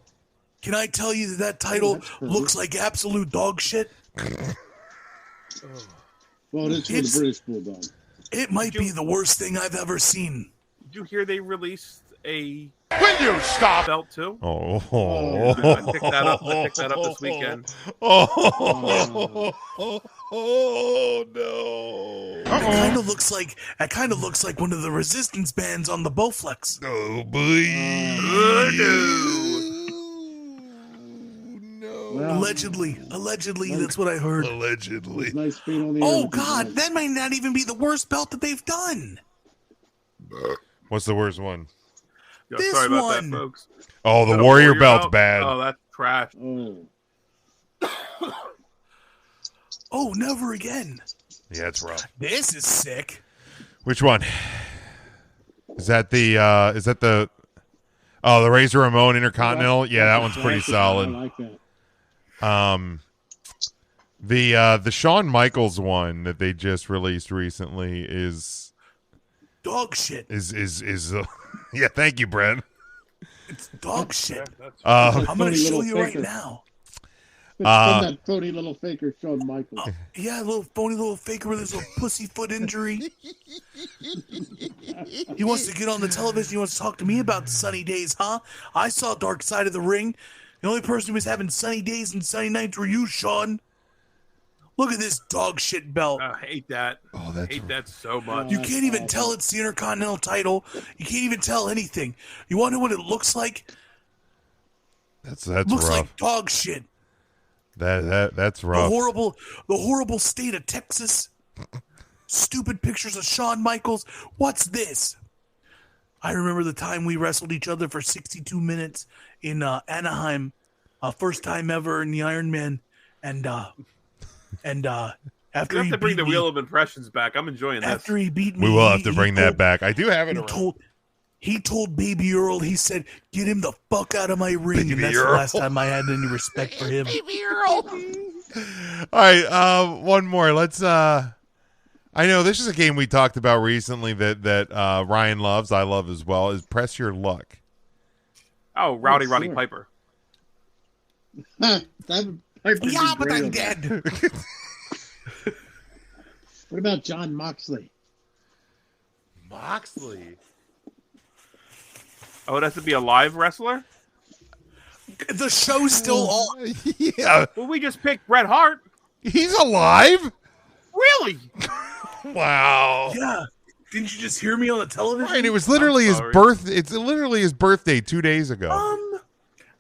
Can I tell you that title that's pretty. looks like absolute dog shit? Well, it's for the It's- British Bulldog. It might be the worst thing I've ever seen. Did you hear they released a Will you stop? belt too? Oh, I picked that up. I picked that up this weekend. Oh, no! It kind of looks like one of the resistance bands on the Bowflex. Oh boy! No! Well, Allegedly, that's what I heard. Allegedly. it's nice being on the Oh air with you God, guys. that might not even be the worst belt that they've done. What's the worst one? Yeah, This sorry about one. that, folks. Oh, Is the that a Warrior belt's bad. Oh, that's trash. Oh, Oh, never again. Yeah, it's rough. This is sick. Which one? Is that the? Oh, the Razor Ramon Intercontinental. Yeah, that one's pretty classic. solid. I like that. The Shawn Michaels one that they just released recently is Dog shit. yeah. Thank you, Brent. It's dog shit. Uh, I'm gonna Phony show little you right faker. now. From that phony little faker, Shawn Michaels. Yeah, little phony little faker with his little pussyfoot injury. He wants to get on the television. He wants to talk to me about sunny days, huh? I saw Dark Side of the Ring. The only person who was having sunny days and sunny nights were you, Sean. Look at this dog shit belt. I hate that. Oh, I hate that so much. You can't even tell it's the Intercontinental title. You can't even tell anything. You want to know what it looks like? that's Looks rough. like dog shit. That's The rough. horrible state of Texas. Stupid pictures of Shawn Michaels. What's this? I remember the time we wrestled each other for 62 minutes in Anaheim, first time ever in the Iron Man, and after You he have to bring beat the me, Wheel of Impressions back. I'm enjoying this. after he beat me, We will have to he bring that told- back. I do have it He around. told Baby Earl, he said, "Get him the fuck out of my ring," Baby and that's Earl. the last time I had any respect for him. All right, one more. Let's. I know this is a game we talked about recently that Ryan loves. I love as well. Is Press Your Luck. Oh, Roddy sure. Piper. That would be Yeah, but great I'm on that. dead. What about John Moxley? Moxley. Oh, it has to be a live wrestler? The show's still on. Yeah, Well, we just picked Bret Hart. he's alive. Really? Wow. Yeah. Didn't you just hear me on the television? Ryan, it was literally his sorry. birth. It's literally his birthday 2 days ago.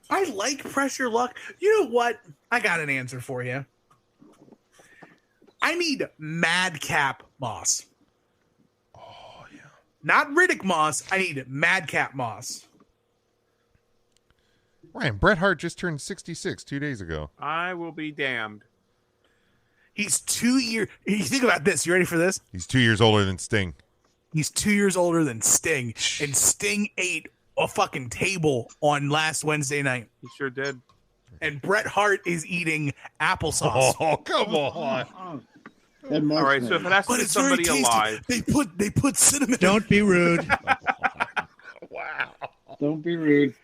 I like Pressure Luck. You know what? I got an answer for you. I need Madcap Moss. Oh yeah. Not Riddick Moss. I need Madcap Moss. Ryan, Bret Hart just turned 66 2 days ago. I will be damned. He's 2 years. You think about this. You ready for this? He's 2 years older than Sting. He's 2 years older than Sting, and Sting ate a fucking table on last Wednesday night. He sure did. And Bret Hart is eating applesauce. Oh, come on. Oh. And All right, so if it has to But be it's very somebody tasty. alive, They put cinnamon. Don't be rude. Wow. Don't be rude.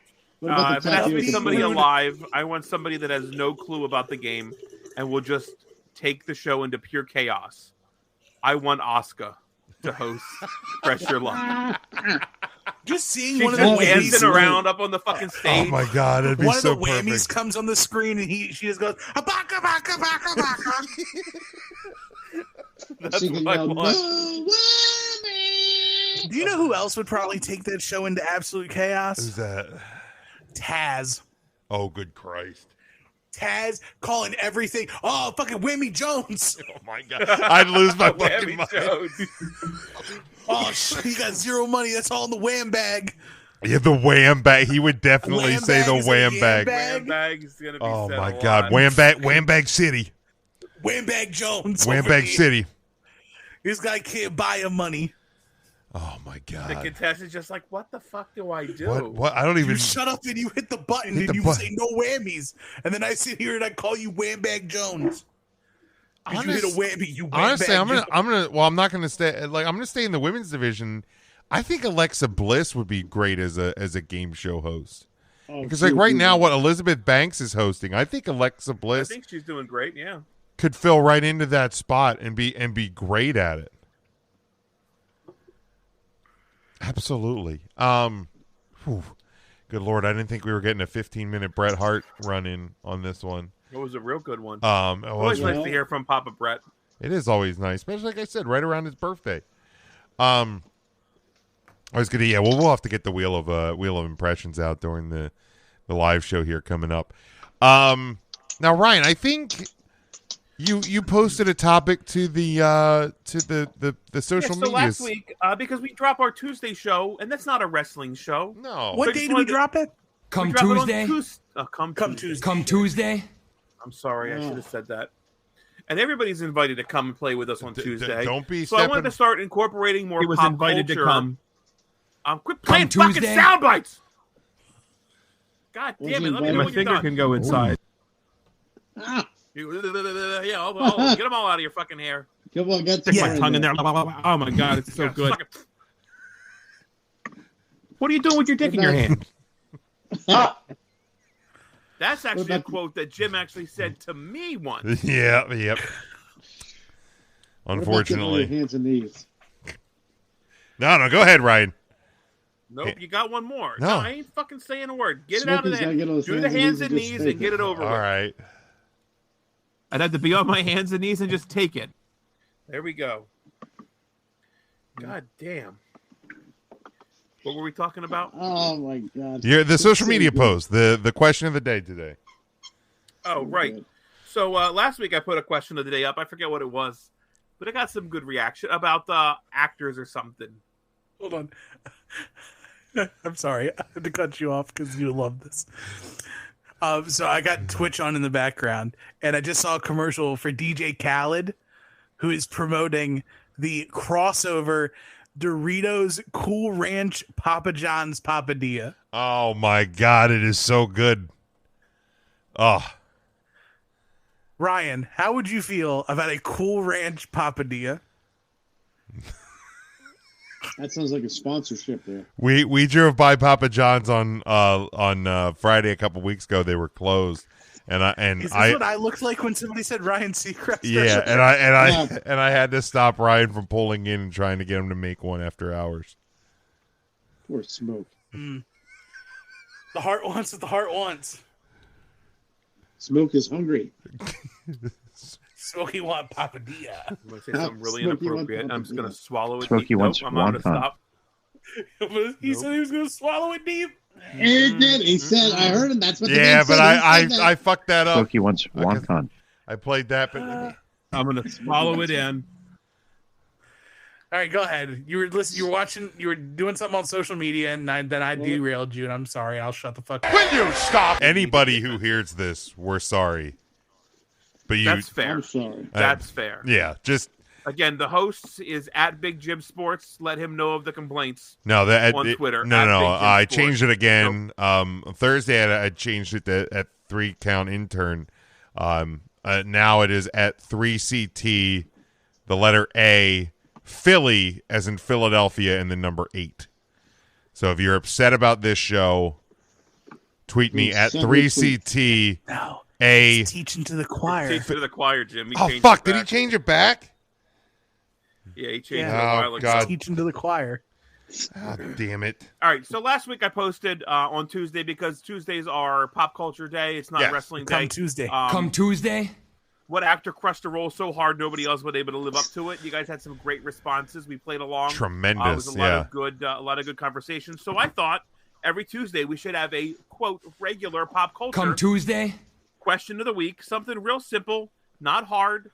What about if the it has to be tapioca somebody pudding? alive, I want somebody that has no clue about the game and will just take the show into pure chaos. I want Asuka to host Pressure Luck. Just seeing She's one of the just whammies. dancing around up on the fucking Oh stage. my God, that'd be One of so the whammies perfect. comes on the screen and she just goes baka baka baka baka. That's She can what I yell, want. "No, whammy!" Do you know who else would probably take that show into absolute chaos? Who's that? Taz. Oh, good Christ. Taz calling everything. Oh, fucking Whammy Jones. Oh my God. I'd lose my fucking Whammy mind. Jones. Oh, shit, he got zero money. That's all in the wham bag. Yeah, the wham bag. He would definitely Wham say bag the is a wham yam bag. bag. Wham bag's gonna be Oh said my a God. lot. Wham bag City. Wham bag Jones. Wham over bag here. City. This guy can't buy him money. Oh my The God. contestant's just like, what the fuck do I do? What? I don't even. You shut up and you hit the button Hit and the you button. say no whammies. And then I sit here and I call you Wham Bag Jones. 'Cause you hit a whammy. You Honestly, wham bang. I'm not gonna stay. Like, I'm gonna stay in the women's division. I think Alexa Bliss would be great as a game show host. Oh, Because like right now, what Elizabeth Banks is hosting, I think Alexa I Bliss think she's doing great. Yeah. could fill right into that spot and be great at it. Absolutely. Whew. Good Lord, I didn't think we were getting a 15-minute Bret Hart run in on this one. It was a real good one. It Always was, nice to hear from Papa Brett. it is always nice, especially like I said, right around his birthday. I was gonna, we'll have to get the wheel of impressions out during the live show here coming up. Now, Ryan, I think you posted a topic to the social media. So last week, because we drop our Tuesday show, and that's not a wrestling show. No. What day do we drop it? Come Tuesday. Come Tuesday. Come Tuesday. I'm sorry, I should have said that. And everybody's invited to come and play with us on Tuesday. Don't be. So I wanted to start incorporating more. He was pop invited culture. to come. Quit playing fucking Tuesday. sound bites. God Was damn he it! Let me invited? know My when you're finger done. can go inside. Ah, Yeah, get them all out of your fucking hair. come on, get Stick my tongue in there. Oh my god, it's so Yeah, good. suck it. What are you doing with your dick in your hand? That's actually a about- quote that Jim actually said to me once. Yep. What about getting on Unfortunately. your hands and knees. No, go ahead, Ryan. Nope, you got one more. No. I ain't fucking saying a word. Get it out of Smokey's gotta get on there. his Do the hands and knees just and get it take over All with. right. I'd have to be on my hands and knees and just take it. There we go. God damn. What were we talking about? Oh my god. Yeah, the It's social so media good. post, the question of the day today. Oh, right. So last week I put a question of the day up. I forget what it was, but I got some good reaction about actors or something. Hold on. I'm sorry. I had to cut you off because you love this. So I got Twitch on in the background, and I just saw a commercial for DJ Khaled, who is promoting the crossover Doritos Cool Ranch Papa John's Papadilla. Oh my God, it is so good. Oh, Ryan, how would you feel about a Cool Ranch Papadilla? That sounds like a sponsorship there. we drove by Papa John's on Friday a couple weeks ago. They were closed, and Is this what I looked like when somebody said Ryan Seacrest? yeah, and I had to stop Ryan from pulling in and trying to get him to make one after hours. Poor Smoke. The heart wants what the heart wants. Smoke is hungry. Smokey want Papadilla. I'm going to say something really Smokey inappropriate. wants I'm just going to Papadilla. swallow it. Smokey deep. wants I'm going to wonton. stop. He said he was going to swallow it deep. He did. He said, I heard him. That's what the Yeah, man but said. He said I that. fucked that up. Smokey wants wonton. I played that, but I'm gonna swallow it in. All right, go ahead. You were listening. You were watching. You were doing something on social media, and then I derailed you. And I'm sorry. I'll shut the fuck up. Will you stop? anybody who hears this, we're sorry. But you, That's fair. I'm sorry. That's fair. yeah, just Again, the host is at Big Jim Sports. Let him know of the complaents. no that On Twitter, No, at no, Big no. Jim I Sports. changed it again. Thursday I changed it at 3 count intern. Now it is at 3CT, the letter A, Philly, as in Philadelphia, and the number 8. So if you're upset about this show, tweet me at Send me a 3CT No, A. he's teaching to the choir. Teach it to the choir, Jim. He Oh changed fuck! it Did he back. change it back? Yeah, he changed Yeah. it a while Oh, ago. God. Teaching to the choir. Oh, damn it! All right, so last week I posted on Tuesday because Tuesdays are pop culture day. It's not Yes. wrestling Come day. Tuesday. Come Tuesday. What actor crushed a role so hard nobody else was able to live up to it? You guys had some great responses. We played along. It Tremendous. was a lot Yeah. of good conversations. So I thought every Tuesday we should have a quote regular pop culture Come Tuesday. question of the week. Something real simple, not hard.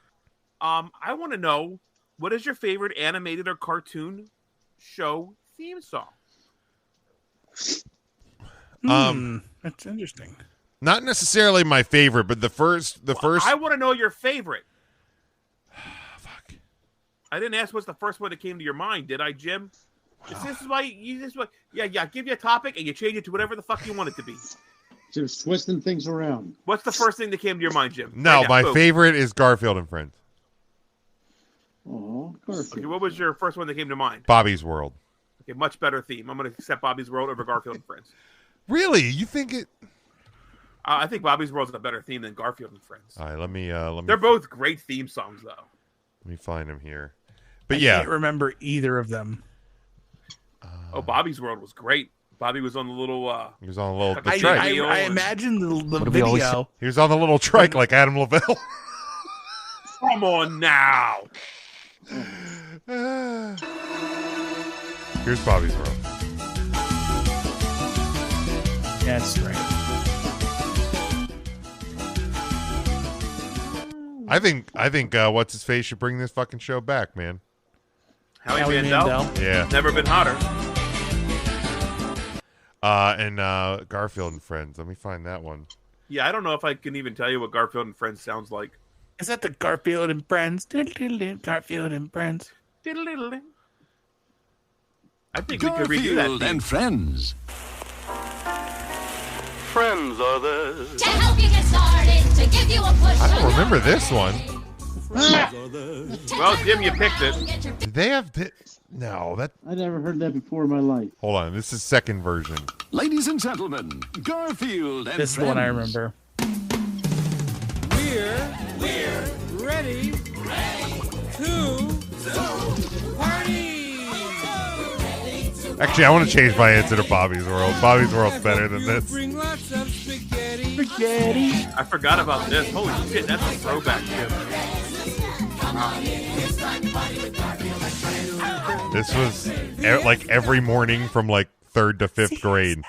I want to know, what is your favorite animated or cartoon show theme song? That's interesting. Not necessarily my favorite, but the first. I want to know your favorite. Fuck. I didn't ask what's the first one that came to your mind, did I, Jim? This is why you just give you a topic and you change it to whatever the fuck you want it to be. Just twisting things around. What's the first thing that came to your mind, Jim? No, Right now, my boom. favorite is Garfield and Friends. Oh, Garfield. Okay, what was your first one that came to mind? Bobby's World. Okay, much better theme. I'm going to accept Bobby's World over Garfield and Friends. Really? You think it? I think Bobby's World's a better theme than Garfield and Friends. All right, let me. They're both great theme songs, though. Let me find him here. But I yeah, can't remember either of them. Bobby's World was great. Bobby was on the little. he was on a little the I- trike. I imagine the do we always video. He was on the little trike like Adam Lavelle. Come on now. Here's Bobby's World. Yeah, it's great. I think what's his face should bring this fucking show back, man. Howie Mandel. Yeah. Never been hotter. And Garfield and Friends. Let me find that one. Yeah, I don't know if I can even tell you what Garfield and Friends sounds like. Is that the Garfield and Friends? Garfield and Friends. I think we could redo that. Garfield and Friends. Friends are the To help you get started, to give you a push. I don't remember this one. Well, Jim, you picked it. Did they have no, that I never heard that before in my life. hold on, this is second version. Ladies and gentlemen, Garfield and This is the Friends. one I remember. We're ready to party. Actually, I want to change my answer to Bobby's World. Bobby's World's better than this. Bring lots of spaghetti. I forgot about this. Holy shit, that's a throwback, Jim. This was like every morning from like 3rd to 5th grade.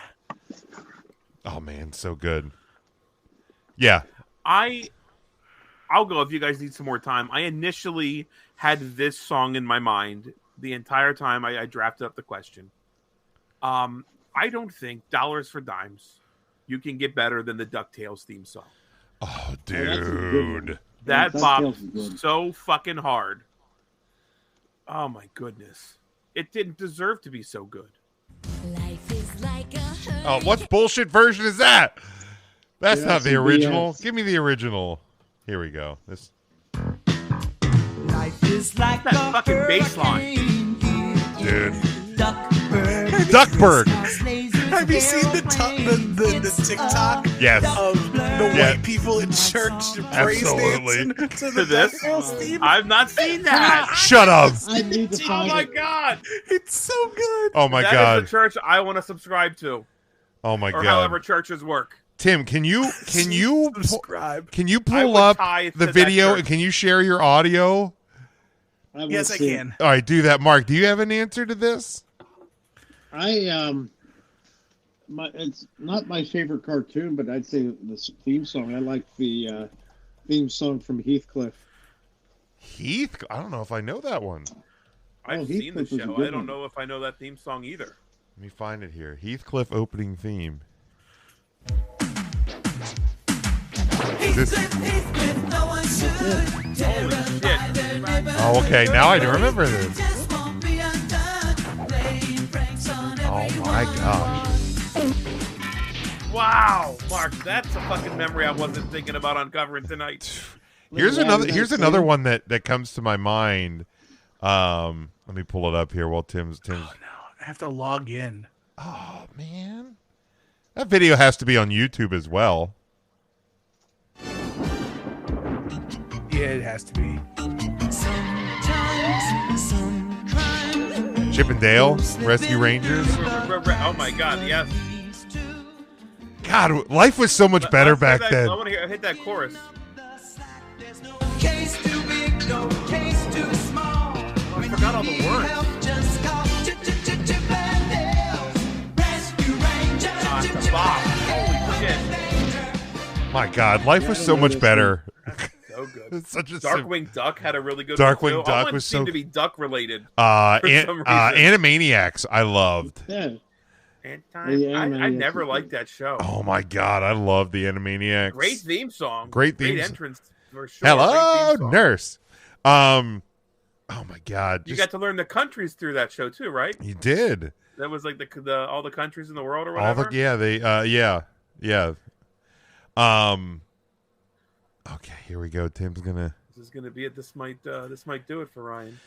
Oh man, so good. Yeah. I'll go if you guys need some more time. I initially had this song in my mind the entire time I drafted up the question. I don't think dollars for dimes you can get better than the DuckTales theme song. Oh, that's a good dude. one. That DuckTales bop is good. so fucking hard. Oh my goodness. It didn't deserve to be so good. Life is like a Oh, what bullshit version is that? That's Yeah, not the some original. BS. Give me the original. Here we go. This. Life is like That fucking bass line. Dude. Duckburg. Duckburg. Have you seen the TikTok Yes. of the Yeah. white people in church praise Absolutely. dancing to To the this? DuckTales theme? I've not seen that. Shut up. I need to Oh find my it. god. It's so good. Oh my That is god. the church I want to subscribe to. Oh my Or god. however churches work. Tim, can you Subscribe. can you I pull would up tie the to that video church. and can you share your audio? I will Yes, I see. can. All right, do that. Mark, do you have an answer to this? It's not my favorite cartoon, but I'd say the theme song. I like the theme song from Heathcliff. Heath? I don't know if I know that one. I've Oh, seen the Heathcliff was a show. good I don't one. know if I know that theme song either. Let me find it here. Heathcliff opening theme. Is this? Holy shit. Oh, okay. Now I do remember this. Oh my gosh. Wow, Mark, that's a fucking memory I wasn't thinking about uncovering tonight. Here's Glad another. that Here's same- another one that comes to my mind. Let me pull it up here while Tim's. I have to log in. Oh man, that video has to be on YouTube as well. Yeah, it has to be. Chip and Dale Rescue Rangers. Oh my god, yes. God, life was so much better Let's hear back that- then. I want to hit that chorus. Case too big, no case too small. I forgot all the words. Just call Rescue Rangers. It's a bop. Holy shit. My God, life was so much better. So good. It's such a Darkwing Duck had a really good Darkwing one too. Duck All mine was seemed so- to be duck related. An- for some reason. Animaniacs. I loved. Yeah. I Animaniacs never is liked good. that show. Oh my God, I loved the Animaniacs. Great theme song. Great theme song. entrance for sure. Hello, Great theme song. nurse. Oh my God, You just- got to learn the countries through that show too, right? you did. That was like the all the countries in the world or All whatever. the yeah. Okay, here we go. Tim's gonna. This is gonna be it. This might do it for Ryan.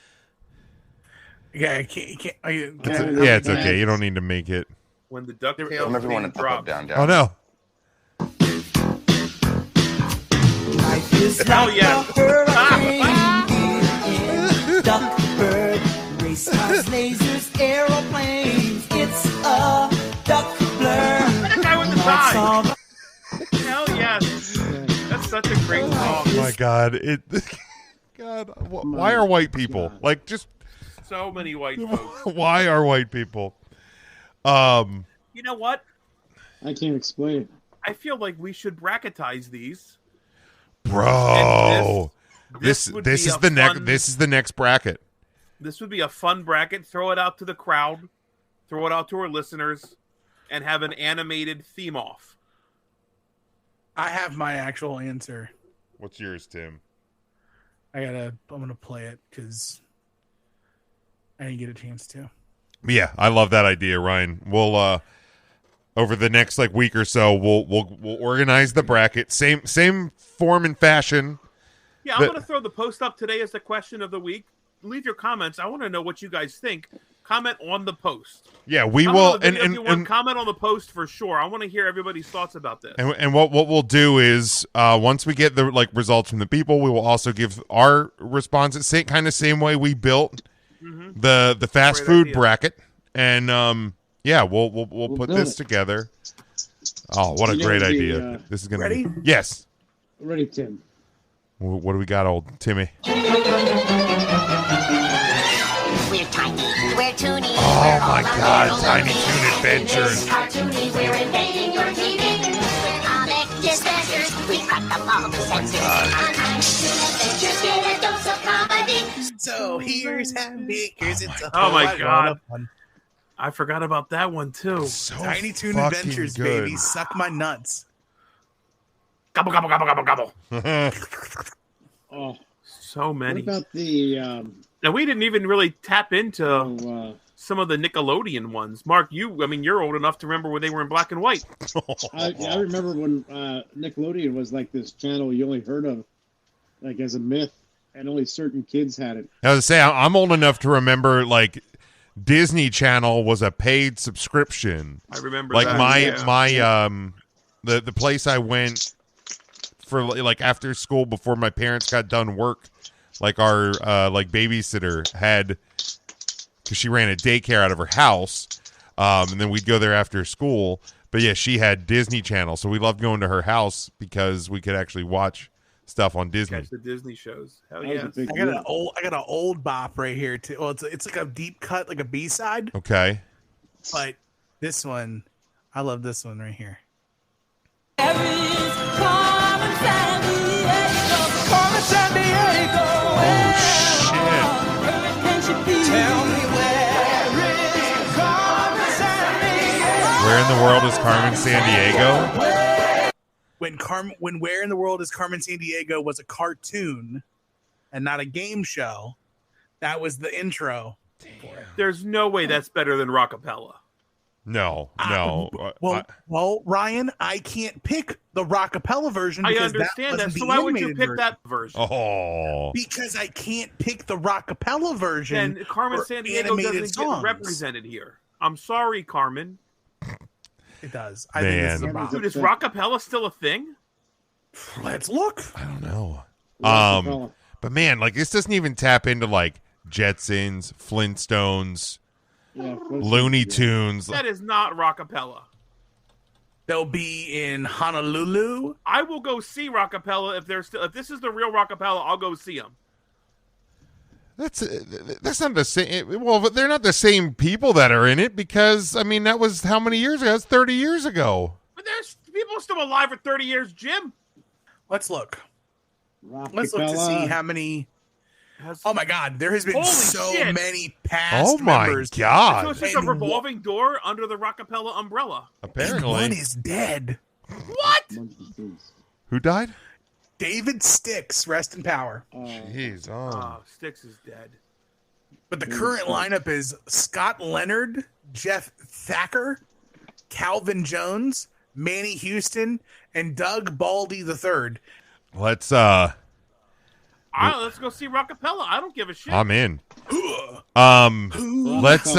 Yeah, I can't. Yeah, it's okay. You don't need to make it. When the DuckTales Don't everyone theme pop up, drops. down, down. Oh no. Life is Hell like yeah. a hurricane. Duck, bird, race cars, lasers, aeroplanes. It's a duck blur. That guy with the That's tie. all. Hell yes. That's such a great song. Oh my God. God. Why are white people like just? So many white folks. Why are white people? You know what? I can't explain it. I feel like we should bracketize these. Bro, this would is be a the next. fun- This is the next bracket. This would be a fun bracket. Throw it out to the crowd. Throw it out to our listeners. And have an animated theme off. I have my actual answer. What's yours, Tim? I'm gonna play it because I didn't get a chance to. Yeah, I love that idea, Ryan. We'll over the next week or so, we'll organize the bracket. Same form and fashion. Yeah, I'm going to throw the post up today as the question of the week. Leave your comments. I want to know what you guys think. Comment on the post. Yeah, we Comment will, on the video if you want. and Comment on the post for sure. I want to hear everybody's thoughts about this. and what we'll do is once we get the results from the people, we will also give our responses. Same way we built the fast Great food idea. bracket, and yeah, we'll put build this it. together. Oh, what a You know, great the, idea! This is gonna Ready? be yes. Ready, Tim? What do we got, old Timmy? We're tiny, we're toony. Oh my God, Tiny Toon Adventures. Cartoony, we're invading your TV. We're comic dispensers. We crack up all the senses. On Tiny Toon Adventures, get a dose of comedy. So here's happy. Here's it's a Oh my whole lot God. of fun. I forgot about that one, too. So Tiny Toon fucking Adventures, good. baby. Suck my nuts. Gobble, gobble, gobble, gobble, gobble. Oh, So what many. about the And we didn't even really tap into oh, some of the Nickelodeon ones. Mark, you're old enough to remember when they were in black and white. I remember when Nickelodeon was like this channel you only heard of like as a myth, and only certain kids had it. I was gonna say I'm old enough to remember Disney Channel was a paid subscription. I remember Like that. my the place I went for after school before my parents got done work, our babysitter had, because she ran a daycare out of her house, and then we'd go there after school. But yeah, she had Disney Channel, so we loved going to her house because we could actually watch stuff on Disney. Catch the Disney shows. Hell That was yeah. a big I got deal. an old bop right here too. Well, it's like a deep cut, like a B-side. Okay. But this one, I love this one right here. Where in the world is Carmen Sandiego? When Where in the World is Carmen Sandiego was a cartoon and not a game show, that was the intro. There's no way that's better than Rockapella. No. Well, Ryan, I can't pick the Rockapella version. I because understand that. wasn't So the why would you animated pick version. that version? Oh. Because I can't pick the Rockapella version. And Carmen for Sandiego animated doesn't songs. get represented here. I'm sorry, Carmen. It does. I think this is a Man. bop. Dude, is Rockapella still a thing? Let's look. I don't know. Rockapella. But man, this doesn't even tap into Jetsons, Flintstones, Yeah, Looney Tunes. That is not Rockapella. They'll be in Honolulu. I will go see Rockapella if this is the real Rockapella. I'll go see him. That's not the same. Well, but they're not the same people that are in it because that was how many years ago? That's 30 years ago. But there's people still alive for 30 years, Jim. Let's look. Rockapella. Let's look to see how many. Oh my God! There has been Holy so shit. many past Oh my members. So God! it's just a And revolving door under the Rockapella umbrella. And Apparently, one is dead. What? Monkey Foods. who died? David Styx, rest in power. Jeez, Oh, Styx is dead. But the current lineup is Scott Leonard, Jeff Thacker, Calvin Jones, Manny Houston, and Doug Baldy III. let's Let's go see Rockapella. I don't give a shit. I'm in. Let's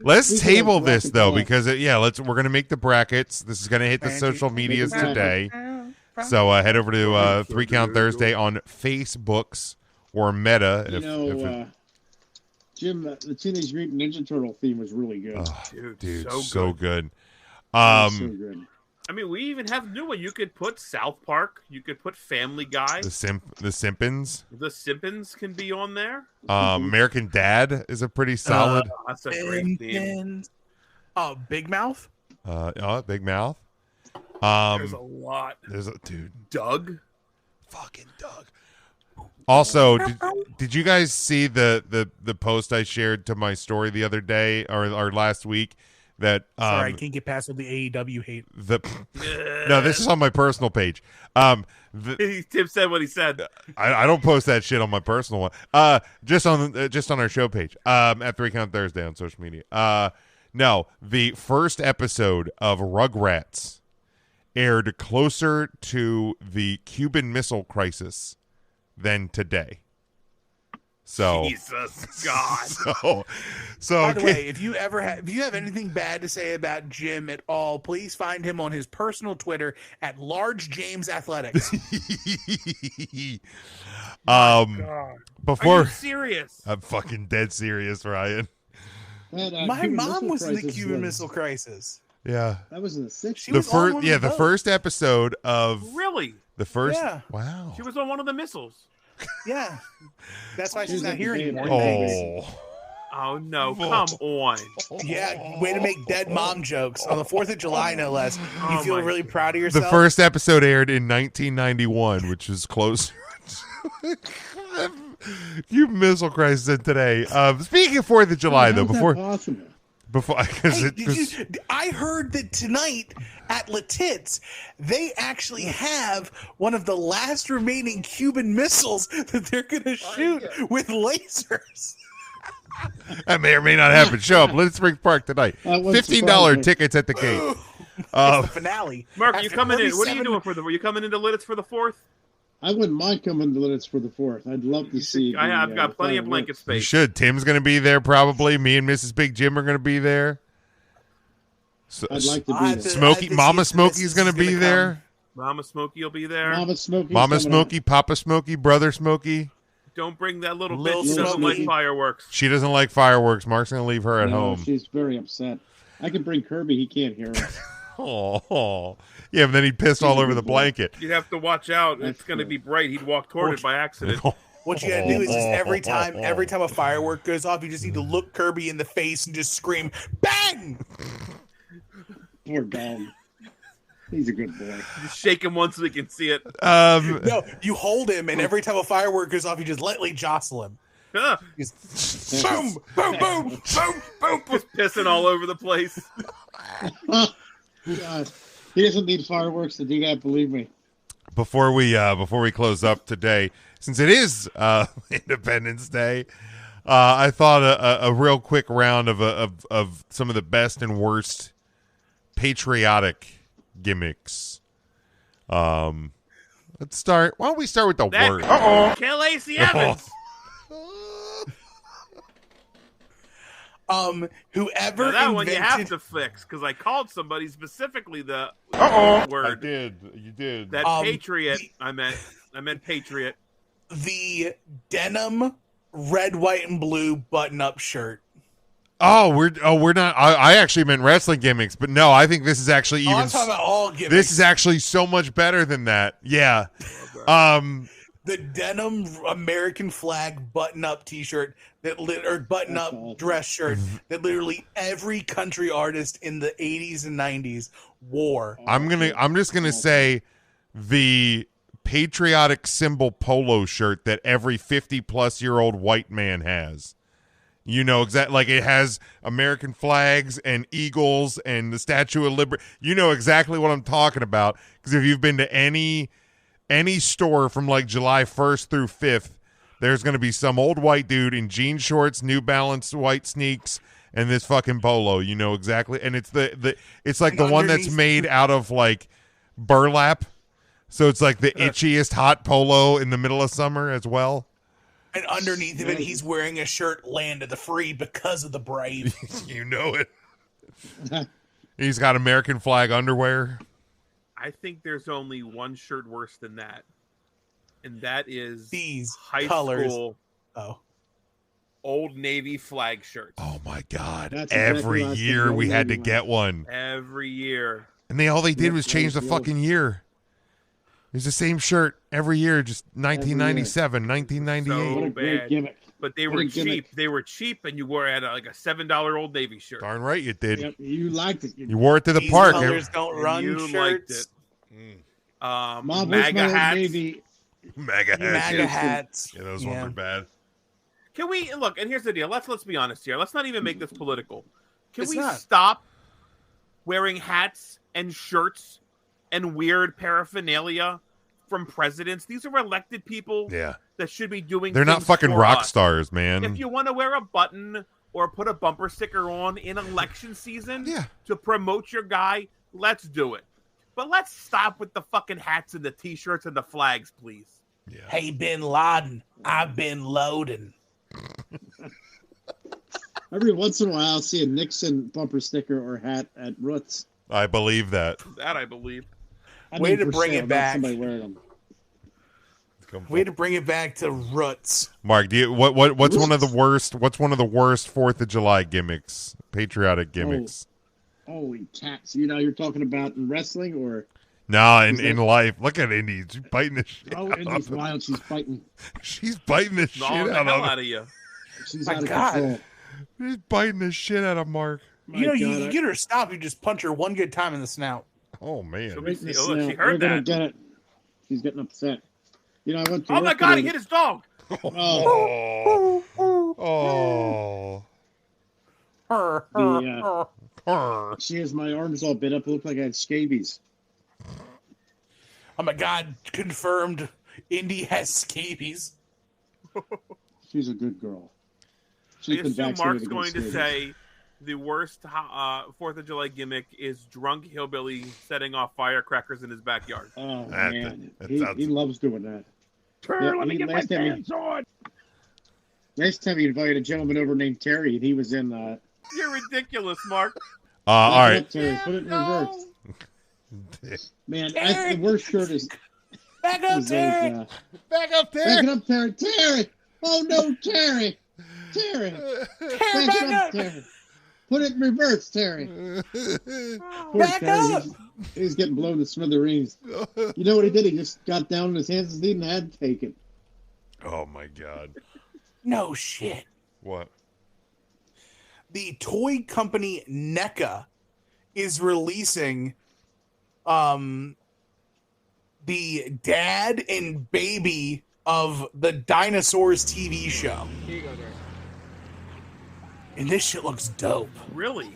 let's table this though, because we're gonna make the brackets. This is gonna hit the social medias today. So head over to 3 Count Thursday on Facebooks or Meta. Jim, the Teenage Mutant Ninja Turtle theme was really good. Oh, dude, so good. So good. I mean, we even have new one. You could put South Park. You could put Family Guy. The Simpsons. The Simpsons can be on there. American Dad is a pretty solid. That's a great theme. Oh, Big Mouth. Big Mouth. There's a lot. There's a dude. Doug. Fucking Doug. Also, did you guys see the post I shared to my story the other day or last week? That sorry, I can't get past all the AEW hate. No, this is on my personal page. Tim said what he said. I don't post that shit on my personal one. Just on our show page. At 3 Count Thursday on social media. No, the first episode of Rugrats aired closer to the Cuban Missile Crisis than today. So Jesus God. So by the way, if you have anything bad to say about Jim at all, please find him on his personal Twitter at @LargeJamesAthletics. Before, are you serious? I'm fucking dead serious, Ryan. My mom was in the Cuban Missile Crisis. Yeah, that was in the 60s. The first episode of really the first. Yeah. Wow, she was on one of the missiles. Yeah, that's why she's not here anymore. Oh no! Come on. Yeah, way to make dead mom jokes on the 4th of July, no less. You feel really proud of yourself. The first episode aired in 1991, which is close. You missile crisis in today. Speaking of 4th of July, though, I heard that tonight at Latitz, they actually have one of the last remaining Cuban missiles that they're going to shoot with lasers. That may or may not happen. Show up. Lititz Spring Park tonight. $15 tickets at the gate. It's the finale. Mark, you coming in? What are you doing for Are you coming into Lititz for the 4th? I wouldn't mind coming to Lititz for the 4th. I'd love to see. I've got plenty of blanket space. You should. Tim's going to be there probably. Me and Mrs. Big Jim are going to be there. So, I'd like to be there. Smokey, Mama Smokey's going to be there. Mama Smokey will be there. Mama Smokey, Papa Smokey, Brother Smokey. Don't bring that little bitch. She doesn't like fireworks. She doesn't like fireworks. Mark's going to leave her at home. She's very upset. I can bring Kirby. He can't hear us. Oh, yeah, but then he pissed all over the blanket. You'd have to watch out. It's going to be bright. He'd walk toward it by accident. What you gotta do is just every time a firework goes off, you just need to look Kirby in the face and just scream, "Bang!" Poor dog. He's a good boy. Just shake him once so we can see it. No, you hold him, and every time a firework goes off, you just lightly jostle him. Just, boom, boom, boom, boom, boom, just pissing all over the place. God, he doesn't need fireworks to do that. Believe me. Before we close up today, since it is Independence Day, I thought a real quick round of some of the best and worst patriotic gimmicks. Let's start. Why don't we start with the worst? Kill AC Evans. Whoever that invented... one you have to fix because I called somebody specifically the word. I did. You did. That patriot. I meant patriot. The denim red, white, and blue button-up shirt. We're not. I actually meant wrestling gimmicks, but no, I think this is actually even. I'm talking about all gimmicks. This is actually so much better than that. Yeah. The denim American flag button-up T-shirt or button-up dress shirt that literally every country artist in the 80s and 90s wore. I'm just gonna say the patriotic symbol polo shirt that every 50-plus-year-old white man has. You know exactly, like it has American flags and eagles and the Statue of Liberty. You know exactly what I'm talking about because if you've been to any store from like July 1st through 5th, there's going to be some old white dude in jean shorts, New Balance white sneaks, and this fucking polo. You know exactly, and it's it's like the one that's made out of like burlap. So it's like the itchiest hot polo in the middle of summer as well. And underneath of it, he's wearing a shirt "Land of the Free" because of the brave. You know it. He's got American flag underwear. I think there's only one shirt worse than that, and that is these high colors. school Old Navy flag shirts. Oh my God! That's Every exactly year what we had to I get one, Every year. and all they did was change the fucking year. It was the same shirt every year, just 1997, 1998. So What a great bad. gimmick. But they What were a cheap. gimmick. They were cheap, and you wore at like a $7 Old Navy shirt. Darn right you did. Yep, you liked it. You wore it to the These park. colors don't run You shirts. liked it. Mom, where's MAGA my Old hats. Navy? MAGA hats. MAGA hats. Yeah, those ones are bad. Can we look? And here's the deal. Let's be honest here. Let's not even make this political. Can It's we not. stop wearing hats and shirts and weird paraphernalia from presidents? These are elected people. Yeah. That should be doing. They're not things fucking for rock us. stars, man. If you want to wear a button or put a bumper sticker on in election season to promote your guy, let's do it. But let's stop with the fucking hats and the t-shirts and the flags, please. Yeah. Hey, Bin Laden, I've been loading. Every once in a while, I'll see a Nixon bumper sticker or hat at Roots. I believe that. That I believe. Way to for bring sale, it not back. Somebody wearing them. Way to bring it back to roots. Mark, do you, what's one of the worst? What's one of the worst 4th of July gimmicks? Patriotic gimmicks. Holy cats! You're talking about in wrestling or? No, in life. Look at Indy. She's biting the shit. Oh, out Indy's of him. wild. She's fighting. She's biting the shit Gnawing the out hell of out him. of you. She's My out of God. control. She's biting the shit out of Mark. You get her to stop. You just punch her one good time in the snout. Oh man. She'll be- Right in the oh, look, she snout. heard They're gonna that. get it. She's getting upset. I went to Oh my work God! He today. hit his dog. Oh, Oh. she has my arms all bit up. It looked like I had scabies. Oh my God! Confirmed. Indy has scabies. She's a good girl. I She's been assume vaccinated Mark's against going to scabies. say the worst 4th of July gimmick is drunk hillbilly setting off firecrackers in his backyard. Oh That- man, that he sounds- loves doing that. Let me get my pants on. Last time he invited a gentleman over named Terry, and he was in. You're ridiculous, Mark. All Back right. up, Terry. Put it in reverse. Man, the worst shirt is. Back up, is Terry. those, Back up back there. it up, Terry. Terry. Oh no, Terry. Terry. Terry, Back it back up, up. Terry. Put it in reverse, Terry. Poor Back Terry. up. He's getting blown to smithereens. You know what he did? He just got down on his hands and knees and had to take it. Oh my God. No shit. What? The toy company NECA is releasing the dad and baby of the Dinosaurs TV show. Here you go, Derek. And this shit looks dope. Really?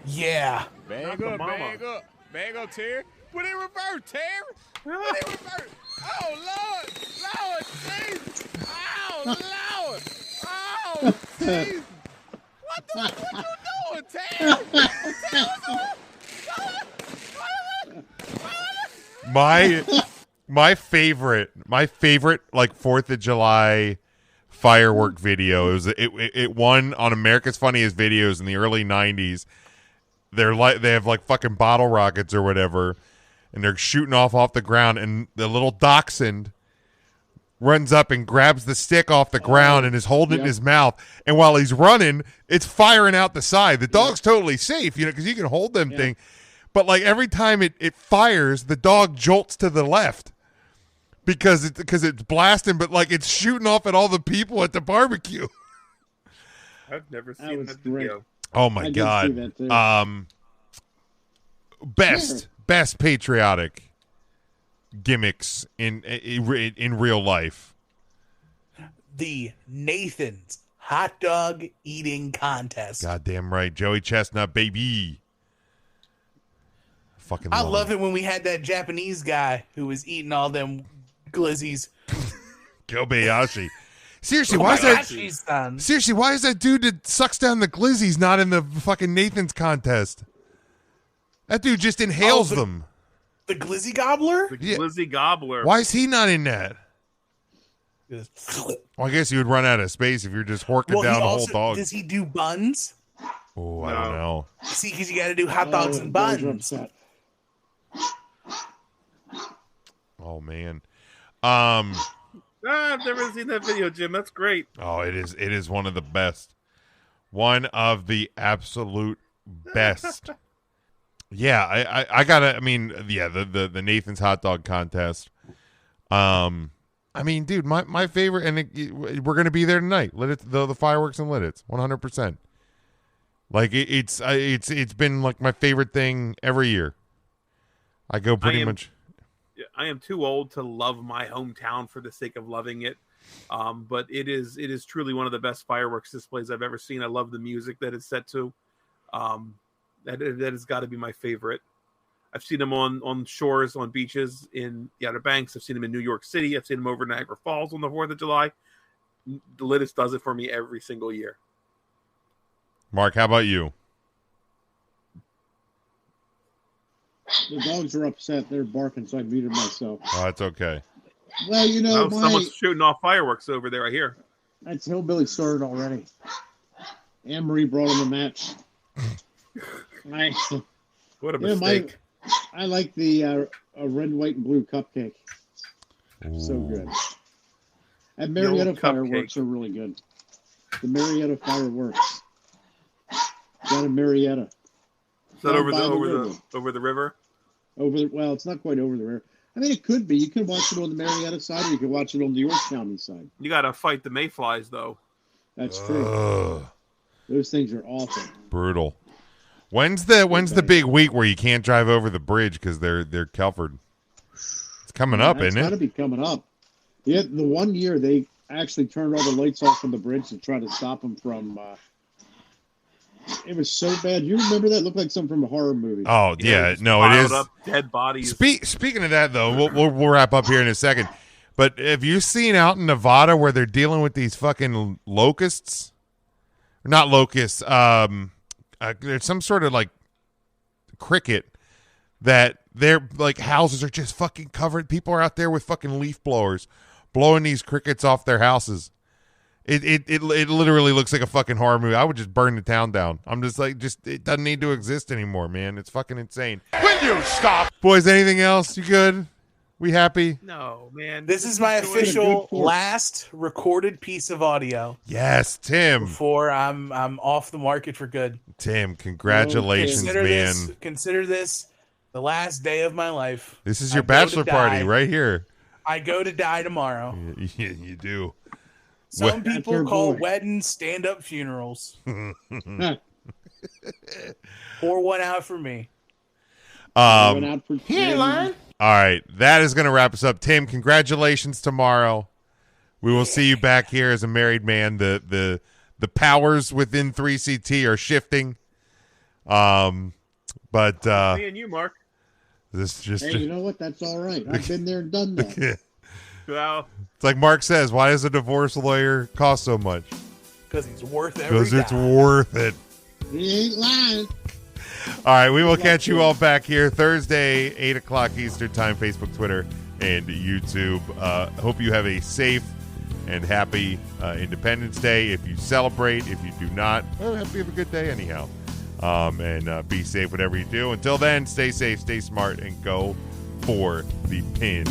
Yeah. Bag the up, mama. bag up, Terry. Put it in reverse, Terry. Put it in reverse. Oh Lord, Jesus. Oh Lord. Oh Jesus. What you doing, Terry? My favorite like 4th of July firework video. It won on America's Funniest Videos in the early 90s. They have like fucking bottle rockets or whatever, and they're shooting off the ground, and the little dachshund runs up and grabs the stick off the ground and is holding it in his mouth, and while he's running, it's firing out the side. The dog's totally safe, because you can hold them thing, but like every time it fires, the dog jolts to the left. Because it's blasting, but like it's shooting off at all the people at the barbecue. I've never That seen was that great. video. Oh my I did God! see that, too. Best patriotic gimmicks in real life. The Nathan's hot dog eating contest. Goddamn right, Joey Chestnut, baby. Fucking. I love it when we had that Japanese guy who was eating all them glizzies. Kobayashi. Seriously, why is that dude that sucks down the glizzies not in the fucking Nathan's contest? That dude just inhales them. The Glizzy Gobbler? The Glizzy Gobbler. Why is he not in that? Well, I guess you would run out of space if you're just horking down the whole dog. Does he do buns? Oh, I don't know. See, because you got to do hot dogs and buns. Oh man. I've never seen that video, Jim. That's great. Oh, it is one of the best. One of the absolute best. Yeah, I gotta. I mean, yeah, the Nathan's hot dog contest. I mean, dude, my favorite, and we're gonna be there tonight. The fireworks and Lidditz, 100%. Like it's been like my favorite thing every year. I go pretty much. I am too old to love my hometown for the sake of loving it, but it is truly one of the best fireworks displays I've ever seen. I love the music that it's set to. That has got to be my favorite. I've seen them on shores, on beaches in the Outer Banks. I've seen them in New York City. I've seen them over Niagara Falls on the 4th of July. The Lidditz does it for me every single year. Mark, how about you? The dogs are upset. They're barking, so I muted myself. Oh, that's okay. Well, someone's shooting off fireworks over there, I hear. That's Hillbilly started already. Anne-Marie brought him a match. What a mistake. I like the red, white, and blue cupcake. Ooh. So good. And Marietta fireworks are really good. The Marietta fireworks. Down in Marietta. Is that over the river? Well, it's not quite over the river. I mean, it could be. You could watch it on the Marietta side, or you could watch it on the York County side. You got to fight the mayflies, though. That's true. Those things are awful. Brutal. When's the big week where you can't drive over the bridge because they're Kelford? It's coming up, isn't it? It's got to be coming up. Yeah, the one year they actually turned all the lights off on the bridge to try to stop them from. It was so bad. You remember that? It looked like something from a horror movie. Oh yeah, no, it is. Up, dead bodies. Speaking of that, though, we'll wrap up here in a second. But have you seen out in Nevada where they're dealing with these fucking locusts? Not locusts. There's some sort of like cricket that their like houses are just fucking covered. People are out there with fucking leaf blowers blowing these crickets off their houses. It literally looks like a fucking horror movie. I would just burn the town down. I'm just like, it doesn't need to exist anymore, man. It's fucking insane. Will you stop? Boys, anything else? You good? We happy? No, man. This is my official last recorded piece of audio. Yes, Tim. Before I'm off the market for good. Tim, congratulations, man. Consider this the last day of my life. This is your bachelor party right here. I go to die tomorrow. You do. Some people call weddings stand-up funerals. Pour one out for me. Headline. All right, that is going to wrap us up. Tim, congratulations tomorrow. We will see you back here as a married man. The powers within 3CT are shifting. But me and you, Mark. This just hey, you know what? That's all right. I've been there and done that. Well, it's like Mark says, why does a divorce lawyer cost so much? Because he's worth every Because it's worth it. He ain't lying. All right, we will catch you all back here Thursday, 8 o'clock Eastern Time, Facebook, Twitter, and YouTube. Hope you have a safe and happy Independence Day. If you celebrate, if you do not, well, have a good day anyhow. And be safe whatever you do. Until then, stay safe, stay smart, and go for the pin.